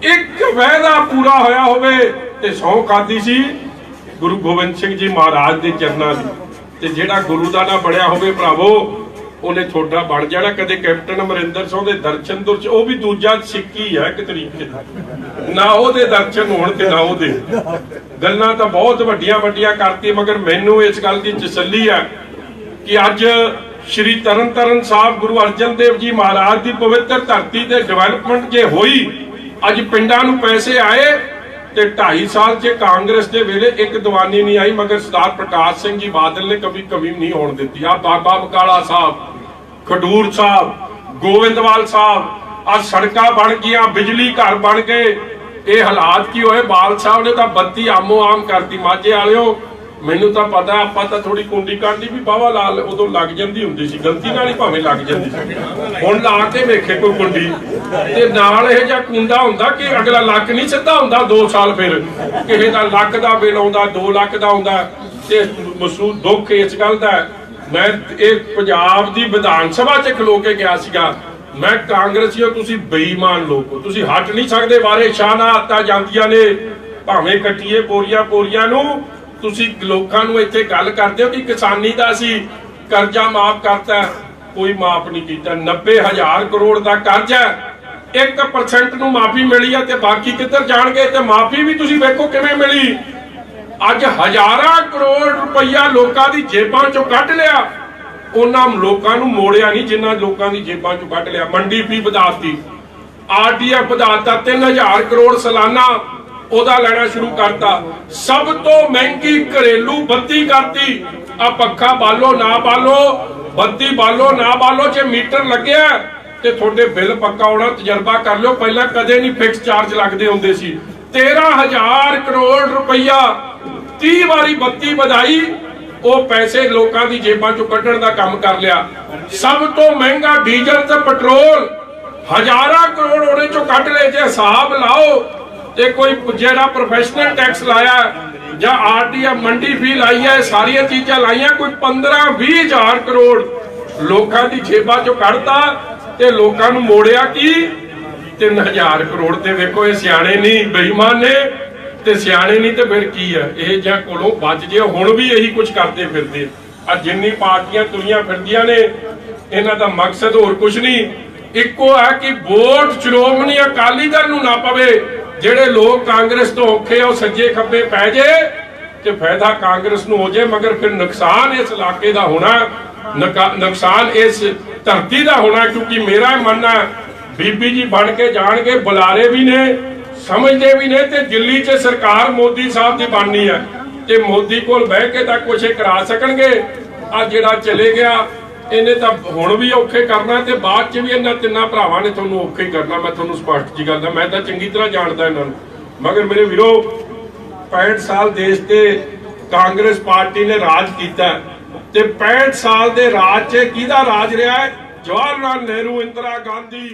ਇੱਕ ਵਾਅਦਾ ਪੂਰਾ ਹੋਇਆ ਹੋਵੇ ਤੇ ਸਹੁੰ ਖਾਦੀ ਸੀ ਗੁਰੂ ਗੋਬਿੰਦ ਸਿੰਘ ਜੀ ਮਹਾਰਾਜ ਦੇ ਚਰਨਾਂ ਦੀ, ਤੇ ਜਿਹੜਾ ਗੁਰੂ ਦਾ ਨਾ ਬਣਿਆ ਹੋਵੇ ਭਰਾਵੋ, ਉਹਨੇ ਤੁਹਾਡਾ ਬਣ ਜਾਣਾ। ਕਦੇ ਕੈਪਟਨ ਅਮਰਿੰਦਰ ਸਿੰਘ ਦੇ ਦਰਸ਼ਨ ਦੁਰਚ, ਉਹ ਵੀ ਦੂਜਾ ਸਿੱਕੀ ਹੈ ਇੱਕ ਤਰੀਕੇ ਦਾ, ਨਾ ਉਹਦੇ ਦਰਸ਼ਨ ਹੋਣ ਤੇ ਨਾ ਉਹਦੇ। ਗੱਲਾਂ ਤਾਂ ਬਹੁਤ ਵੱਡੀਆਂ ਵੱਡੀਆਂ ਕਰਤੀ, ਮਗਰ ਮੈਨੂੰ ਇਸ ਗੱਲ ਦੀ ਤਸੱਲੀ ਹੈ ਕਿ ਅੱਜ ਸ਼੍ਰੀ ਤਰਨਤਾਰਨ ਸਾਹਿਬ ਗੁਰੂ ਅਰਜਨ ਦੇਵ ਜੀ ਮਹਾਰਾਜ ਦੀ ਪਵਿੱਤਰ ਧਰਤੀ ਤੇ ਡਿਵੈਲਪਮੈਂਟ ਜੇ ਹੋਈ, ਅੱਜ ਪਿੰਡਾਂ ਨੂੰ ਪੈਸੇ ਆਏ, ਤੇ 2.5 ਸਾਲ 'ਚ ਕਾਂਗਰਸ ਦੇ ਵੇਲੇ ਇੱਕ ਦੀਵਾਨੀ ਨਹੀਂ ਆਈ, ਮਗਰ ਸਰਦਾਰ ਪ੍ਰਕਾਸ਼ ਸਿੰਘ ਜੀ ਬਾਦਲ ਨੇ ਕਦੀ ਕਮੀ ਨਹੀਂ ਹੋਣ ਦਿੱਤੀ। ਆ ਬਾਬਾ ਬਕਾਲਾ ਸਾਹਿਬ, ਖਡੂਰ ਸਾਹਿਬ, ਗੋਬਿੰਦਵਾਲ ਸਾਹਿਬ, ਆ ਸੜਕਾਂ ਬਣ ਗਈਆਂ, ਬਿਜਲੀ ਘਰ ਬਣ ਗਏ। ਇਹ ਹਾਲਾਤ ਕੀ ਹੋਏ? ਬਾਲ ਸਾਹਿਬ ਨੇ ਤਾਂ ਬੱਤੀ ਆਮੋ ਆਮ ਕਰਤੀ। ਮਾਝੇ ਵਾਲਿਓ, ਮੈਨੂੰ ਤਾਂ ਪਤਾ, ਆਪਾਂ ਤਾਂ ਥੋੜੀ ਕੁੰਡੀ ਕਾਂਡੀ ਵੀ ਬਾਵਾ ਲਾਲ ਉਦੋਂ ਲੱਗ ਜਾਂਦੀ ਹੁੰਦੀ ਸੀ, ਗਲਤੀ ਨਾਲ ਹੀ ਭਾਵੇਂ ਲੱਗ ਜਾਂਦੀ ਸੀ। ਹੁਣ ਲਾ ਕੇ ਵੇਖੇ ਕੋਈ ਕੁੰਡੀ, ਤੇ ਨਾਲ ਇਹ ਜਿਹਾ ਕੁੰਡਾ ਹੁੰਦਾ ਕਿ ਅਗਲਾ ਲੱਕ ਨਹੀਂ ਸਿੱਧਾ ਹੁੰਦਾ 2 ਸਾਲ, ਫਿਰ ਕਿਸੇ ਦਾ ਲੱਖ ਦਾ ਬਿੱਲ ਆਉਂਦਾ, 2 ਲੱਖ ਦਾ ਆਉਂਦਾ। ਤੇ ਮਹਿਸੂਸ ਦੁੱਖ ਇਸ ਗੱਲ ਦਾ, ਮੈਂ ਇਹ ਪੰਜਾਬ ਦੀ ਵਿਧਾਨ ਸਭਾ 'ਚ ਖਲੋ ਕੇ ਗਿਆ ਸੀਗਾ, ਮੈਂ ਕਾਂਗਰਸੀਓ ਤੁਸੀਂ ਬੇਈਮਾਨ ਲੋਕ ਹੋ, ਤੁਸੀਂ ਹਟ ਨਹੀਂ ਸਕਦੇ। ਵਾਰੇ ਸ਼ਾਨਾ ਆਤਾ ਜਾਂਦੀਆਂ ਨੇ, ਭਾਵੇਂ ਕੱਟੀਏ ਪੋਰੀਆਂ ਪੋਰੀਆਂ ਨੂੰ। ਤੁਸੀਂ ਲੋਕਾਂ ਨੂੰ ਇੱਥੇ ਗੱਲ ਕਰਦੇ ਹੋ ਕਿ ਕਿਸਾਨੀ ਦਾ ਅਸੀਂ ਕਰਜ਼ਾ ਮਾਫ ਕਰਤਾ, ਕੋਈ ਮਾਫ ਨਹੀਂ ਕੀਤਾ। 90,000 ਕਰੋੜ ਦਾ ਕਰਜ਼ਾ, 1% ਨੂੰ ਮਾਫੀ ਮਿਲੀ ਹੈ, ਤੇ ਬਾਕੀ ਕਿੱਧਰ ਜਾਣਗੇ? ਤੇ ਮਾਫੀ ਵੀ ਤੁਸੀਂ ਵੇਖੋ ਕਿਵੇਂ ਮਿਲੀ। ਅੱਜ ਹਜ਼ਾਰਾਂ ਕਰੋੜ ਰੁਪਈਆ ਲੋਕਾਂ ਦੀ ਜੇਬਾਂ ਚੋਂ ਕੱਢ ਲਿਆ, ਉਹਨਾਂ ਲੋਕਾਂ ਨੂੰ ਮੋੜਿਆ ਨਹੀਂ ਜਿਨ੍ਹਾਂ ਲੋਕਾਂ ਦੀ ਜੇਬਾਂ ਚੋਂ ਕੱਢ ਲਿਆ। ਮੰਡੀ ਫੀ ਵਧਾਤੀ, RTF ਵਧਾਤਾ, 3000 ਕਰੋੜ ਸਾਲਾਨਾ ਉਹਦਾ ਲੈਣਾ ਸ਼ੁਰੂ ਕਰਤਾ। ਸਭ ਤੋਂ ਮਹਿੰਗੀ ਘਰੇਲੂ ਬੱਤੀ ਕਰਤੀ। ਆ ਪੱਖਾ ਬਾਲੋ ਨਾ ਬਾਲੋ, ਬੱਤੀ ਬਾਲੋ ਨਾ ਬਾਲੋ, ਜੇ ਮੀਟਰ ਲੱਗਿਆ ਤੇ ਤੁਹਾਡੇ ਬਿੱਲ ਪੱਕਾ ਆਉਣਾ, ਤਜਰਬਾ ਕਰ ਲਿਓ। ਪਹਿਲਾਂ ਕਦੇ ਨਹੀਂ ਫਿਕਸ ਚਾਰਜ ਲੱਗਦੇ ਹੁੰਦੇ ਸੀ। 13,000 ਕਰੋੜ ਰੁਪਈਆ 30 ਵਾਰੀ ਬੱਤੀ ਵਧਾਈ, ਉਹ ਪੈਸੇ ਲੋਕਾਂ ਦੀ ਜੇਬਾਂ ਚੋਂ ਕੱਢਣ ਦਾ ਕੰਮ ਕਰ ਲਿਆ। ਸਭ ਤੋਂ ਮਹਿੰਗਾ ਡੀਜ਼ਲ ਤੇ ਪੈਟਰੋਲ, ਹਜ਼ਾਰਾਂ ਕਰੋੜ ਉਹਦੇ ਚੋਂ ਕੱਢ ਲਏ। ਜੇ ਹਿਸਾਬ ਲਾਓ ਤੇ ਕੋਈ ਜਿਹੜਾ ਪ੍ਰੋਫੈਸ਼ਨਲ ਟੈਕਸ ਲਾਇਆ ਜਾਂ ਆਰਟੀਆ ਮੰਡੀ ਫੀ ਲਾਈ ਹੈ, ਸਾਰੀਆਂ ਚੀਜ਼ਾਂ ਲਾਈਆਂ, ਕੋਈ 15-20 ਹਜ਼ਾਰ ਕਰੋੜ ਲੋਕਾਂ ਦੀ ਜੇਬਾਂ ਚੋਂ ਕੱਢਤਾ ਤੇ ਲੋਕਾਂ ਨੂੰ ਮੋੜਿਆ ਕੀ 3000 ਕਰੋੜ। ਤੇ ਵੇਖੋ ਇਹ ਸਿਆਣੇ ਨਹੀਂ ਬੇਈਮਾਨ ਨੇ, ਤੇ ਸਿਆਣੇ ਨਹੀਂ ਤੇ ਫਿਰ ਕੀ ਹੈ, ਇਹ ਜਾਂ ਕੋਲੋਂ ਬਚ ਜੇ। ਹੁਣ ਵੀ ਇਹੀ ਕੁਝ ਕਰਦੇ ਫਿਰਦੇ ਆ। ਜਿੰਨੀ ਪਾਰਟੀਆਂ ਤੁਰੀਆਂ ਫਿਰਦੀਆਂ ਨੇ, ਇਹਨਾਂ ਦਾ ਮਕਸਦ ਹੋਰ ਕੁਝ ਨਹੀਂ, ਇੱਕੋ ਹੈ ਕਿ ਵੋਟ ਸ਼੍ਰੋਮਣੀ ਅਕਾਲੀ ਦਲ ਨੂੰ ਨਾ ਪਵੇ। ਜਿਹੜੇ ਲੋਕ ਕਾਂਗਰਸ ਤੋਂ ਔਖੇ ਆ ਉਹ ਸੱਜੇ ਖੱਬੇ ਪੈ ਜੇ ਤੇ ਫਾਇਦਾ ਕਾਂਗਰਸ ਨੂੰ ਹੋ ਜੇ, ਮਗਰ ਫਿਰ ਨੁਕਸਾਨ ਇਸ ਇਲਾਕੇ ਦਾ ਹੋਣਾ, ਨੁਕਸਾਨ ਇਸ ਧਰਤੀ ਦਾ ਹੋਣਾ। ਕਿਉਂਕਿ ਮੇਰਾ ਮੰਨਣਾ ਬੀਬੀ ਜੀ ਬਣ ਕੇ ਜਾਣਗੇ, ਬੁਲਾਰੇ ਵੀ ਨੇ, ਸਮਝਦੇ ਵੀ ਨੇ, ਤੇ ਦਿੱਲੀ 'ਚ ਸਰਕਾਰ ਮੋਦੀ ਸਾਹਿਬ ਦੀ ਬਣਨੀ ਹੈ ਤੇ ਮੋਦੀ ਕੋਲ ਬਹਿ ਕੇ ਤਾਂ ਕੁਛ ਕਰਾ ਸਕਣਗੇ। ਆ ਜਿਹੜਾ ਚਲੇ ਗਿਆ ਇਹਨੇ ਤਾਂ ਹੁਣ ਵੀ ਔਖੇ ਕਰਨਾ ਤੇ ਬਾਅਦ 'ਚ ਵੀ ਇਹਨਾਂ ਤਿੰਨਾਂ ਭਰਾਵਾਂ ਨੇ ਤੁਹਾਨੂੰ ਔਖੇ ਕਰਨਾ। ਮੈਂ ਤੁਹਾਨੂੰ ਸਪਸ਼ਟ ਜੀ ਗੱਲ, ਮੈਂ ਤਾਂ ਚੰਗੀ ਤਰ੍ਹਾਂ ਜਾਣਦਾ ਇਹਨਾਂ ਨੂੰ। ਮਗਰ ਮੇਰੇ ਵੀਰੋ 65 ਸਾਲ ਦੇਸ਼ ਤੇ ਕਾਂਗਰਸ ਪਾਰਟੀ ਨੇ ਰਾਜ ਕੀਤਾ ਤੇ 65 ਸਾਲ ਦੇ ਰਾਜ 'ਚ ਕਿਹਦਾ ਰਾਜ ਰਿਹਾ ਹੈ? ਜਵਾਹਰ ਲਾਲ ਨਹਿਰੂ, ਇੰਦਰਾ ਗਾਂਧੀ,